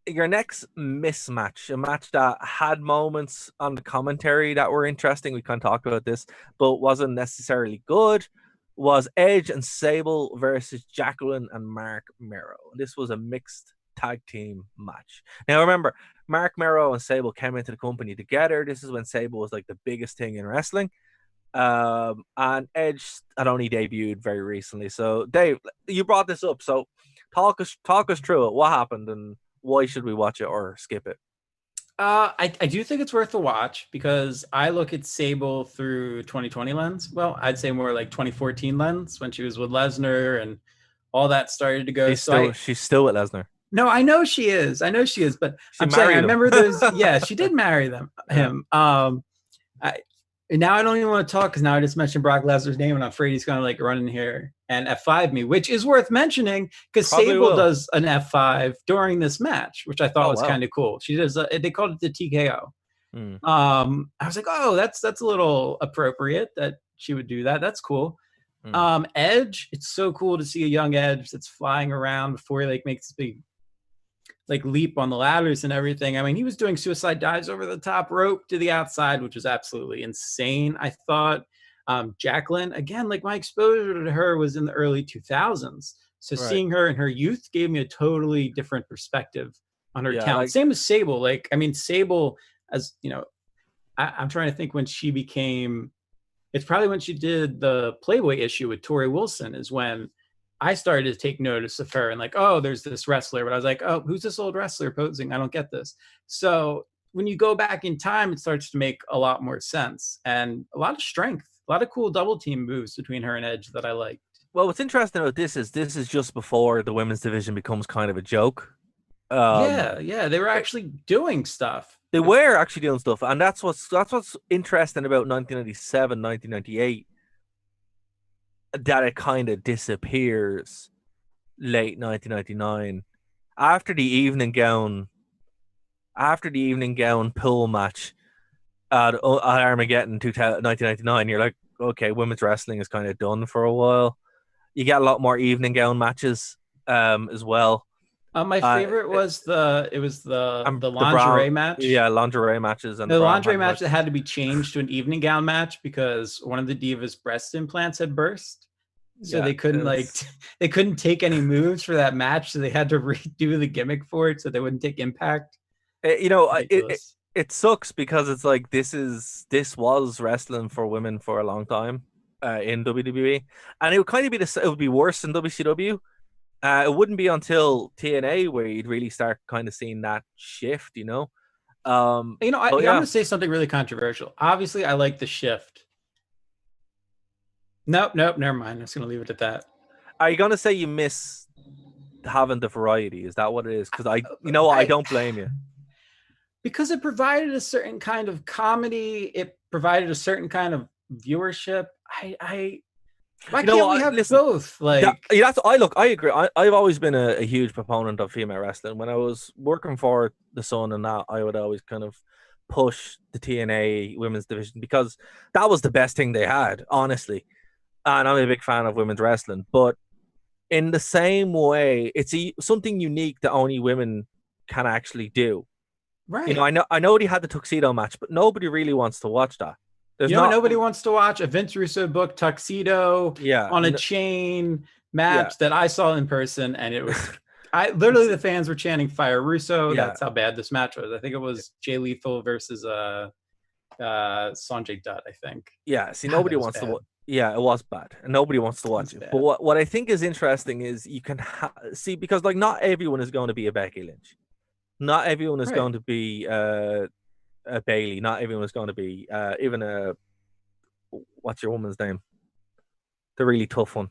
Your next mismatch, a match that had moments on the commentary that were interesting. We kind of talked about this, but wasn't necessarily good, was Edge and Sable versus Jacqueline and Mark Marrow. This was a mixed tag team match. Now, remember, Mark Marrow and Sable came into the company together. This is when Sable was like the biggest thing in wrestling. And Edge had only debuted very recently. So, Dave, you brought this up. So, talk us through it. What happened and why should we watch it or skip it? I do think it's worth a watch because I look at Sable through 2020 lens. Well, I'd say more like 2014 lens when she was with Lesnar and all that started to go. She's still with Lesnar. No, I know she is, but I'm saying I remember there's she did marry him. Now I don't even want to talk because now I just mentioned Brock Lesnar's name and I'm afraid he's gonna like run in here and F5 me, which is worth mentioning because Sable does an F5 during this match, which I thought was kind of cool. She does they called it the TKO. I was like, oh, that's a little appropriate that she would do that. That's cool. Edge, it's so cool to see a young Edge that's flying around before he like makes this big like leap on the ladders and everything. I mean, he was doing suicide dives over the top rope to the outside, which was absolutely insane. I thought Jacqueline, again, like my exposure to her was in the early 2000s. So seeing her in her youth gave me a totally different perspective on her talent. Same as Sable. Like, I mean, Sable, as you know, I'm trying to think when she became, it's probably when she did the Playboy issue with Tori Wilson is when I started to take notice of her and like, oh, there's this wrestler. But I was like, oh, who's this old wrestler posing? I don't get this. So when you go back in time, it starts to make a lot more sense and a lot of strength, a lot of cool double team moves between her and Edge that I liked. Well, what's interesting about this is just before the women's division becomes kind of a joke. Yeah, they were actually doing stuff. They were actually doing stuff, and that's what's interesting about 1997, 1998. That it kind of disappears late 1999 after the evening gown pool match at Armageddon 1999. You're like, okay, women's wrestling is kind of done for a while. You get a lot more evening gown matches as well. My favorite was the lingerie match. Yeah, lingerie matches and the lingerie match that had to be changed to an evening gown match because one of the divas' breast implants had burst. So they couldn't take any moves for that match, so they had to redo the gimmick for it so they wouldn't take impact. It sucks because it's like this was wrestling for women for a long time in WWE, and it would kind of it would be worse in WCW. It wouldn't be until TNA where you'd really start kind of seeing that shift, I'm going to say something really controversial. Obviously, I like the shift. Nope, never mind. I'm just going to leave it at that. Are you going to say you miss having the variety? Is that what it is? Because I don't blame you. Because it provided a certain kind of comedy. It provided a certain kind of viewership. Why can't we have both? Like I agree. I've always been a huge proponent of female wrestling. When I was working for the Sun and that, I would always kind of push the TNA women's division because that was the best thing they had, honestly. And I'm a big fan of women's wrestling. But in the same way, it's something unique that only women can actually do. Right. I know they had the tuxedo match, but nobody really wants to watch that. Nobody wants to watch a Vince Russo book tuxedo on a chain match that I saw in person, and it was literally the fans were chanting "Fire Russo." Yeah. That's how bad this match was. I think it was Jay Lethal versus Sanjay Dutt. I think. Yeah. See, nobody wants to. Yeah, it was bad, and nobody wants to watch it. But what I think is interesting is you can see because like not everyone is going to be a Becky Lynch, not everyone is going to be a Bailey. Not everyone is going to be even a what's your woman's name? The really tough one.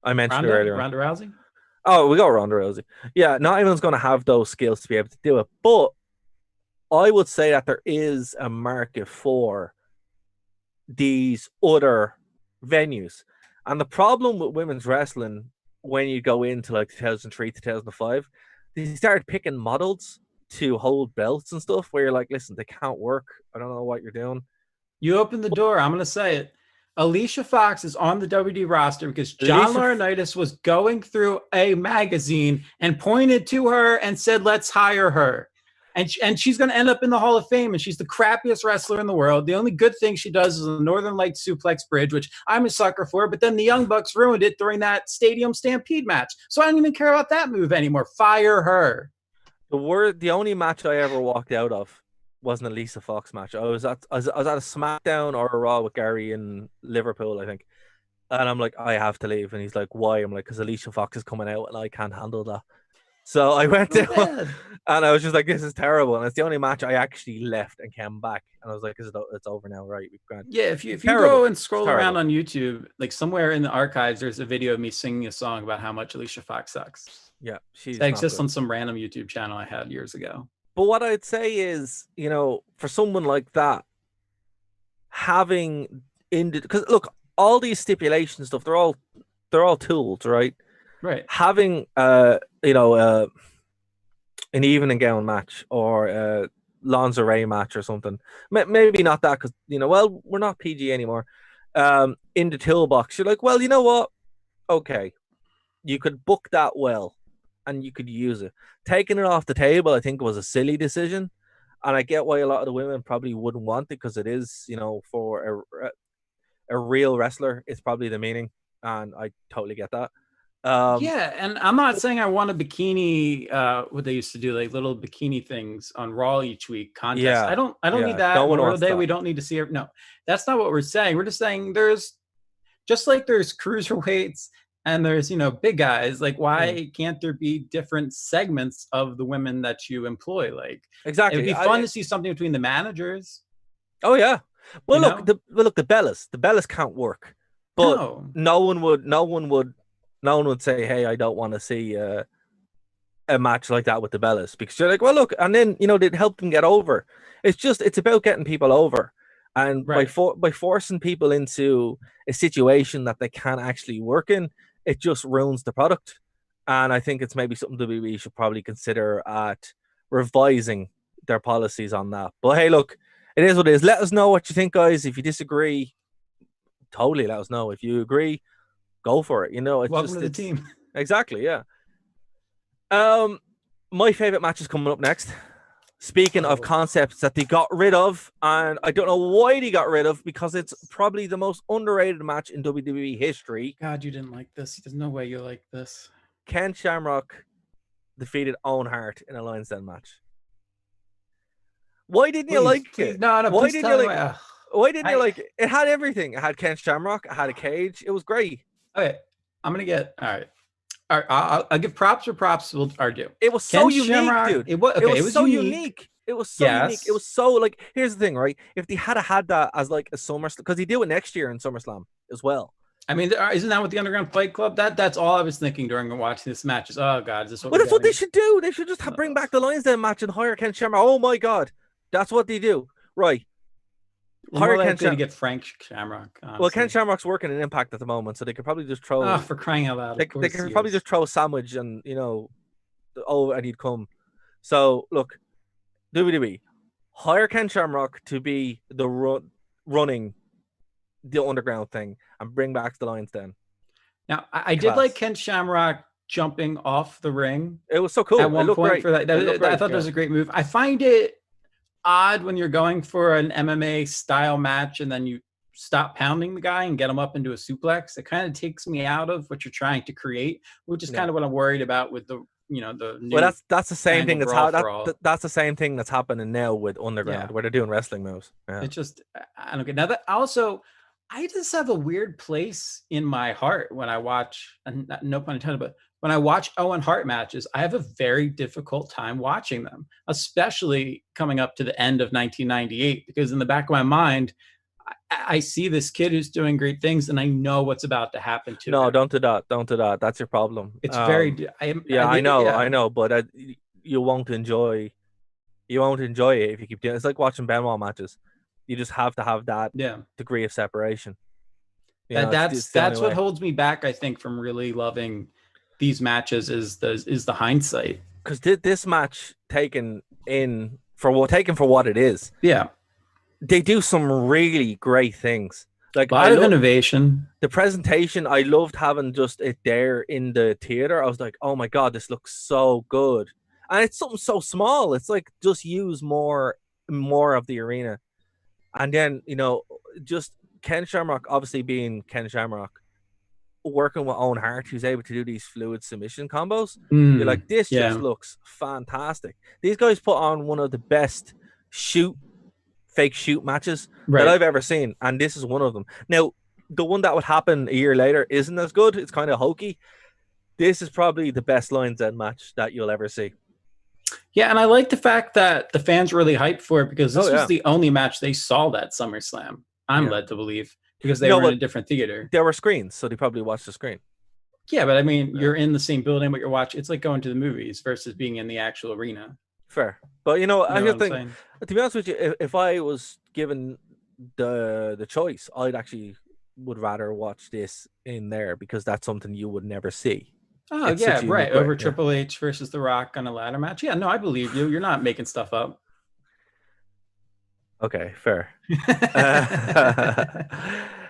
I mentioned her earlier. Ronda Rousey? Oh, we got Ronda Rousey. Yeah, not everyone's going to have those skills to be able to do it. But I would say that there is a market for these other venues. And the problem with women's wrestling when you go into like 2003, 2005, they started picking models to hold belts and stuff where you're like, listen, they can't work. I don't know what you're doing. You open the door. I'm going to say it. Alicia Fox is on the WWE roster because John Laurinaitis was going through a magazine and pointed to her and said, let's hire her. And she's going to end up in the Hall of Fame, and she's the crappiest wrestler in the world. The only good thing she does is the Northern Light Suplex Bridge, which I'm a sucker for, but then the Young Bucks ruined it during that Stadium Stampede match. So I don't even care about that move anymore. Fire her. The only match I ever walked out of was an Alicia Fox match. I was at a SmackDown or a Raw with Gary in Liverpool, I think. And I'm like, I have to leave. And he's like, why? I'm like, because Alicia Fox is coming out and I can't handle that. So I went there and I was just like, this is terrible. And it's the only match I actually left and came back. And I was like, it's over now, right? We've gone. Yeah, if you go and scroll around on YouTube, like somewhere in the archives, there's a video of me singing a song about how much Alicia Fox sucks. Yeah, that exists on some random YouTube channel I had years ago. But what I'd say is, you know, for someone like that, having because look, all these stipulation stuff, they're all tools, right? Right. Having you know, an evening gown match or a lingerie match or something. Maybe not that because, you know, well, we're not PG anymore. In the toolbox, you're like, well, you know what? Okay, you could book that well and you could use it. Taking it off the table, I think, was a silly decision. And I get why a lot of the women probably wouldn't want it because it is, you know, for a real wrestler, it's probably the meaning. And I totally get that. Yeah, and I'm not saying I want a bikini, what they used to do, like little bikini things on Raw each week contest. Yeah, I don't need that. Memorial Day, we don't need to see it. No, that's not what we're saying. We're just saying there's cruiserweights and there's, you know, big guys. Like, why can't there be different segments of the women that you employ? Like, exactly, it'd be fun to see something between the managers. Oh yeah. Well, look, the Bellas can't work, but no one would say, hey, I don't want to see a match like that with the Bellas, because you're like, well, look, and then, you know, they'd help them get over. It's about getting people over, and by forcing people into a situation that they can't actually work in, it just ruins the product. And I think it's maybe something WWE should probably consider at revising their policies on that. But hey, look, it is what it is. Let us know what you think, guys. If you disagree, totally let us know. If you agree, go for it. You know, it's welcome to the team. Exactly, yeah. My favorite match is coming up next. Speaking of concepts that they got rid of, and I don't know why they got rid of, because it's probably the most underrated match in WWE history. God, you didn't like this. There's no way you like this. Ken Shamrock defeated Owen Hart in a Lions Den match. Why didn't you like it? No. Why didn't you like it? Why didn't you like it? It had everything. It had Ken Shamrock. It had a cage. It was great. Okay, I'm gonna get all right. I'll give props where props will argue. It was so unique, dude. It was so unique. It was so unique. It was so, like, here's the thing, right? If they had that as like a SummerSlam, because they do it next year in SummerSlam as well. I mean, isn't that what the Underground Fight Club? That's all I was thinking during watching this match. Is, oh God, is this what? Well, that's what they should do. They should just bring back the Lions Den match and hire Ken Shamrock. Oh my God, that's what they do, right? Hire Ken Shamrock to get Frank Shamrock. Honestly. Well, Ken Shamrock's working in Impact at the moment, so they could probably just throw. Oh, for crying out loud! They could probably just throw a sandwich and, you know, and he'd come. So look, WWE, hire Ken Shamrock to be the running the Underground thing and bring back the Lions Den. Now, I did like Ken Shamrock jumping off the ring. It was so cool. At one point for that. I thought that was a great move. I find it odd when you're going for an MMA style match and then you stop pounding the guy and get him up into a suplex. It kind of takes me out of what you're trying to create, which is kind of what I'm worried about with the, you know, the new. Well, that's the same thing that's the same thing that's happening now with Underground, where they're doing wrestling moves. Yeah. It's just, I don't get. Now that also, I just have a weird place in my heart when I watch, and no pun intended, but when I watch Owen Hart matches, I have a very difficult time watching them, especially coming up to the end of 1998, because in the back of my mind, I see this kid who's doing great things, and I know what's about to happen to him. No, don't do that. Don't do that. That's your problem. It's very. I know, but you won't enjoy. You won't enjoy it if you keep doing it. It's like watching Benoit matches. You just have to have that degree of separation. That's what holds me back, I think, from really loving these matches is the hindsight. Because this match taken for what it is. Yeah. They do some really great things. Like, a lot of innovation. The presentation, I loved having just it there in the theater. I was like, oh my God, this looks so good. And it's something so small. It's like, just use more of the arena. And then, you know, just Ken Shamrock, obviously being Ken Shamrock, working with Owen Hart, who's able to do these fluid submission combos. You're like, this just looks fantastic. These guys put on one of the best fake shoot matches that I've ever seen, and this is one of them. Now, the one that would happen a year later isn't as good. It's kind of hokey, This is probably the best Lions Den match that you'll ever see. Yeah, and I like the fact that the fans were really hyped for it because this was the only match they saw that SummerSlam. I'm led to believe because they were in a different theater. There were screens, so they probably watched the screen. Yeah, but I mean, you're in the same building, but you're watching. It's like going to the movies versus being in the actual arena. Fair, but I just think, to be honest with you, if I was given the choice, I'd actually would rather watch this in there because that's something you would never see. Oh, yeah, right. Over Triple H versus The Rock on a ladder match. Yeah, no, I believe you. You're not making stuff up. Okay, fair.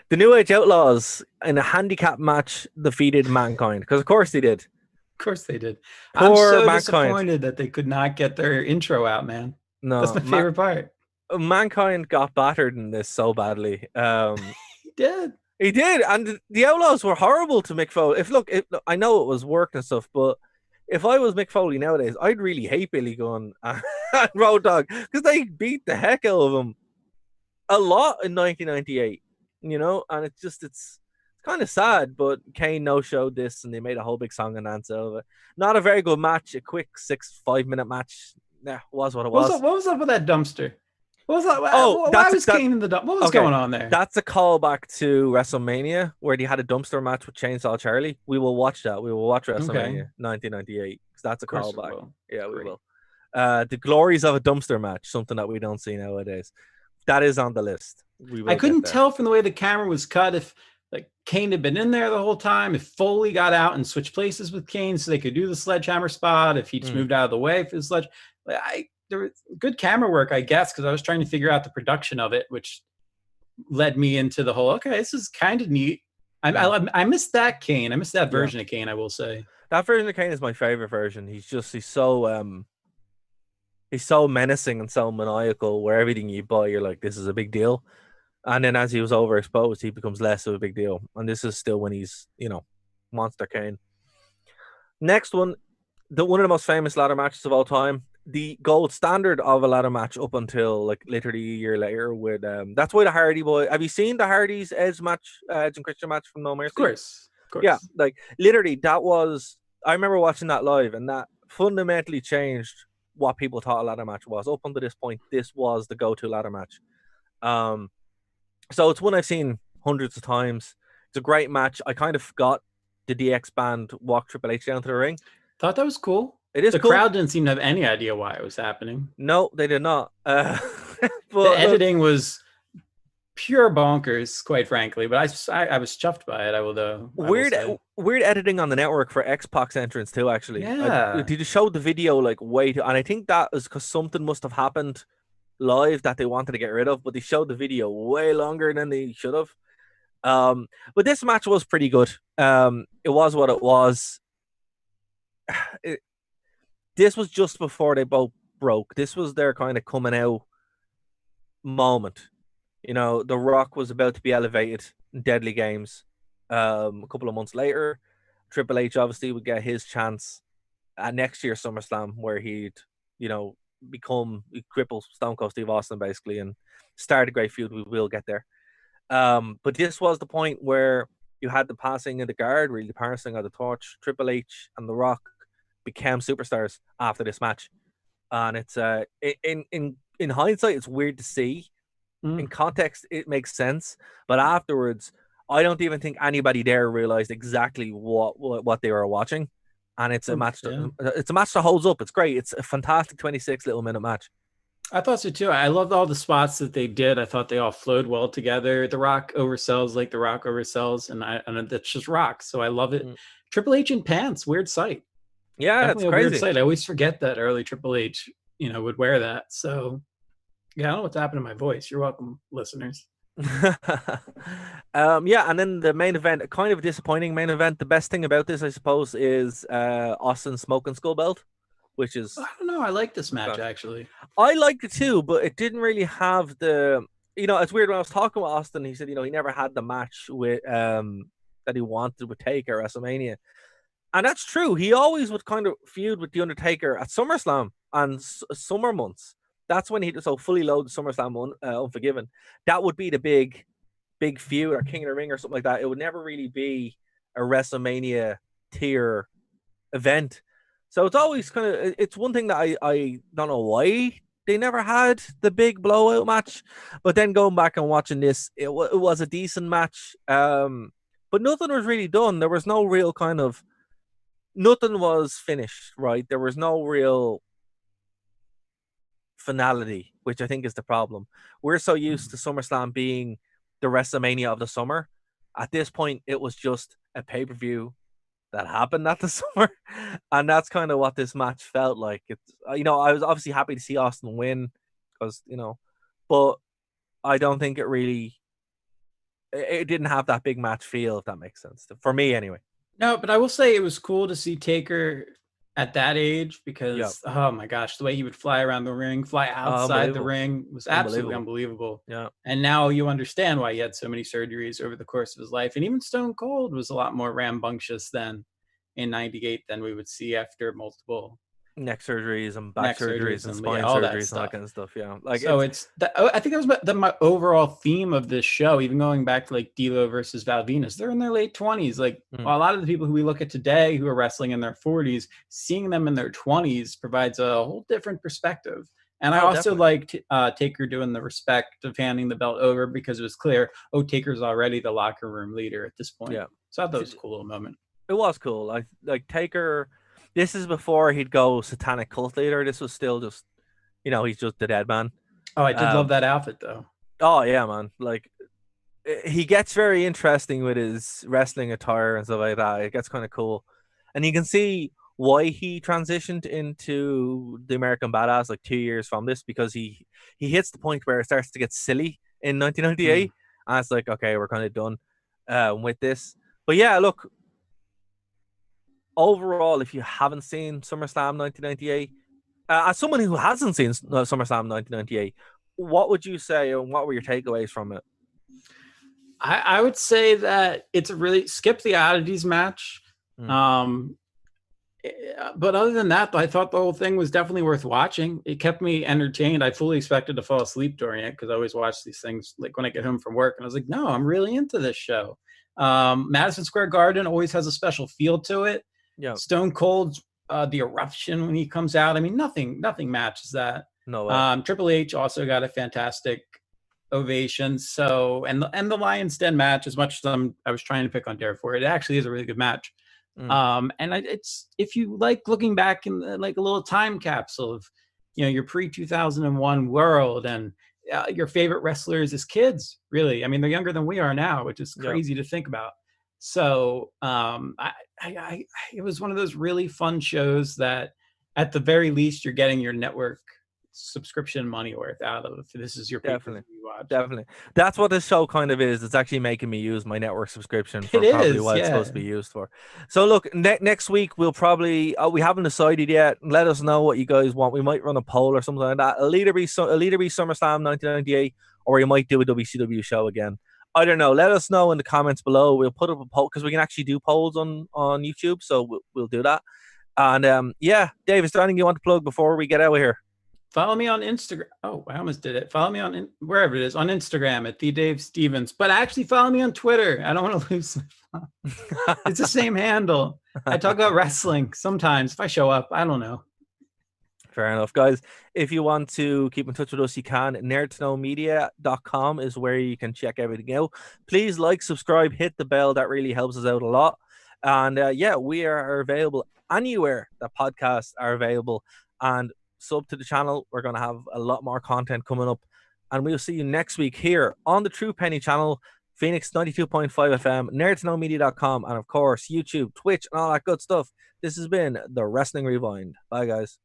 The New Age Outlaws in a handicap match defeated Mankind because, of course, they did. Of course they did. I'm so disappointed that they could not get their intro out, man. No, that's my favorite part. Mankind got battered in this so badly. He did. He did, and the Outlaws were horrible to Mick Foley. I know it was work and stuff, but if I was Mick Foley nowadays, I'd really hate Billy Gunn and Road Dogg because they beat the heck out of him a lot in 1998. And it's kind of sad, but Kane no-showed this, and they made a whole big song and dance out of it. Not a very good match, a quick 5-minute match. Yeah, was what it was. What was up with that dumpster? What was that? Why was Kane in the dumpster? What was going on there? That's a callback to WrestleMania, where they had a dumpster match with Chainsaw Charlie. We will watch that. We will watch WrestleMania 1998, because that's a callback. Yeah, we will. The glories of a dumpster match, something that we don't see nowadays. That is on the list. I couldn't tell from the way the camera was cut if Kane had been in there the whole time, if Foley got out and switched places with Kane so they could do the sledgehammer spot, if he just moved out of the way for the sledge. There was good camera work, I guess, because I was trying to figure out the production of it, which led me into the whole, okay, this is kind of neat. I missed that Kane. I missed that version of Kane, I will say. That version of Kane is my favorite version. He's so menacing and so maniacal, where everything you buy, you're like, this is a big deal. And then as he was overexposed, he becomes less of a big deal. And this is still when he's, Monster Kane. Next one, one of the most famous ladder matches of all time. The gold standard of a ladder match up until literally a year later with that's why the Hardy Boy. Have you seen the Hardys Edge match, Edge and Christian match from No Mercy? Of course. Yeah, literally that was. I remember watching that live, and that fundamentally changed what people thought a ladder match was. Up until this point, this was the go-to ladder match. So it's one I've seen hundreds of times. It's a great match. I kind of forgot the DX band walk Triple H down to the ring. Thought that was cool. It is the cool. Crowd didn't seem to have any idea why it was happening. No, they did not. But the editing was pure bonkers, quite frankly. But I was chuffed by it. I will weird editing on the network for X-Pac's entrance too. Actually, yeah, they just showed the video way too, and I think that is because something must have happened live that they wanted to get rid of, but they showed the video way longer than they should have. But this match was pretty good. It was what it was. This was just before they both broke. This was their kind of coming out moment. The Rock was about to be elevated in Deadly Games. A couple of months later, Triple H obviously would get his chance at next year's SummerSlam, where he'd, cripple Stone Cold Steve Austin basically and start a great feud. We will get there. But this was the point where you had the passing of the guard, really the passing of the torch. Triple H and The Rock became superstars after this match, and it's in hindsight, it's weird to see. In context, it makes sense, but afterwards, I don't even think anybody there realized exactly what they were watching. And it's a match. It's a match that holds up. It's great. It's a fantastic 26 little minute match. I thought so too. I loved all the spots that they did. I thought they all flowed well together. The Rock oversells like The Rock oversells, and that's just Rock. So I love it. Triple H in pants, weird sight. Yeah, definitely it's crazy. Weird sight. I always forget that early Triple H, would wear that. So yeah, I don't know what's happened to my voice. You're welcome, listeners. And then the main event, a kind of a disappointing main event. The best thing about this, I suppose, is Austin smoking Skull Belt, which is, I don't know, I like this match actually. I liked it too, but it didn't really have the, it's weird. When I was talking with Austin, he said, he never had the match with that he wanted with Taker at WrestleMania, and that's true. He always would kind of feud with the Undertaker at SummerSlam and summer months. That's when he fully loaded SummerSlam Unforgiven. That would be the big feud, or King of the Ring or something like that. It would never really be a WrestleMania tier event. So it's always kind of, it's one thing that I don't know why they never had the big blowout match, but then going back and watching this, it was a decent match. But nothing was really done. There was no real kind of, nothing was finished, right? There was no real finality, which I think is the problem. We're so used to SummerSlam being the WrestleMania of the summer. At this point, it was just a pay-per-view that happened at the summer, and that's kind of what this match felt like. It's, you know, I was obviously happy to see Austin win because, you know, but I don't think it didn't have that big match feel, if that makes sense for me anyway. No, but I will say it was cool to see Taker at that age because, oh my gosh, the way he would fly around the ring, fly outside the ring was absolutely unbelievable. Yeah. And now you understand why he had so many surgeries over the course of his life. And even Stone Cold was a lot more rambunctious than in 98 than we would see after multiple neck surgeries and back surgeries and spine surgeries and that kind of stuff. Yeah. Like, so I think that was my overall theme of this show, even going back to like D'Lo versus Val Venis. They're in their late 20s. Like a lot of the people who we look at today who are wrestling in their 40s, seeing them in their 20s provides a whole different perspective. And I also liked Taker doing the respect of handing the belt over because it was clear, Taker's already the locker room leader at this point. Yeah. So I thought it was a cool little moment. It was cool. Like Taker, this is before he'd go satanic cult leader. This was still just, you know, he's just the dead man. Oh, I did love that outfit though. Oh yeah, man. Like he gets very interesting with his wrestling attire and stuff like that. It gets kind of cool. And you can see why he transitioned into the American Badass like 2 years from this, because he hits the point where it starts to get silly in 1998. And it's like, okay, we're kind of done with this. But yeah, look, overall, if you haven't seen SummerSlam 1998, as someone who hasn't seen SummerSlam 1998, what would you say and what were your takeaways from it? I would say that it's a really skip the oddities match. But other than that, I thought the whole thing was definitely worth watching. It kept me entertained. I fully expected to fall asleep during it because I always watch these things like when I get home from work. And I was like, no, I'm really into this show. Madison Square Garden always has a special feel to it. Yeah. Stone Cold's the eruption when he comes out. I mean, nothing matches that. No way. Triple H also got a fantastic ovation. So, and the Lions Den match, as much as I was trying to pick on Derek for it, actually is a really good match. And it's, if you like looking back in like a little time capsule of, you know, your pre-2001 world and your favorite wrestlers as kids, really. I mean, they're younger than we are now, which is crazy to think about. So it was one of those really fun shows that at the very least you're getting your network subscription money worth out of. This is your definitely that's what this show kind of is. It's actually making me use my network subscription for what it's supposed to be used for. So look, next week we'll probably we haven't decided yet. Let us know what you guys want. We might run a poll or something like that. It'll either be SummerSlam 1998 or we might do a WCW show again. I don't know. Let us know in the comments below. We'll put up a poll because we can actually do polls on YouTube, so we'll do that. And yeah, Dave, is there anything you want to plug before we get out of here? Follow me on Instagram. Oh, I almost did it. Follow me on wherever it is on Instagram at @TheDaveStevens. But actually, follow me on Twitter. I don't want to lose. It's the same handle. I talk about wrestling sometimes if I show up. I don't know. Fair enough, guys. If you want to keep in touch with us, you can. nerdtoknowmedia.com is where you can check everything out. Please like, subscribe, hit the bell. That really helps us out a lot. And yeah, we are available anywhere that podcasts are available. And sub to the channel. We're going to have a lot more content coming up. And we'll see you next week here on the True Penny channel, Phoenix 92.5 FM, nerdtoknowmedia.com, and of course, YouTube, Twitch, and all that good stuff. This has been the Wrestling Rewind. Bye, guys.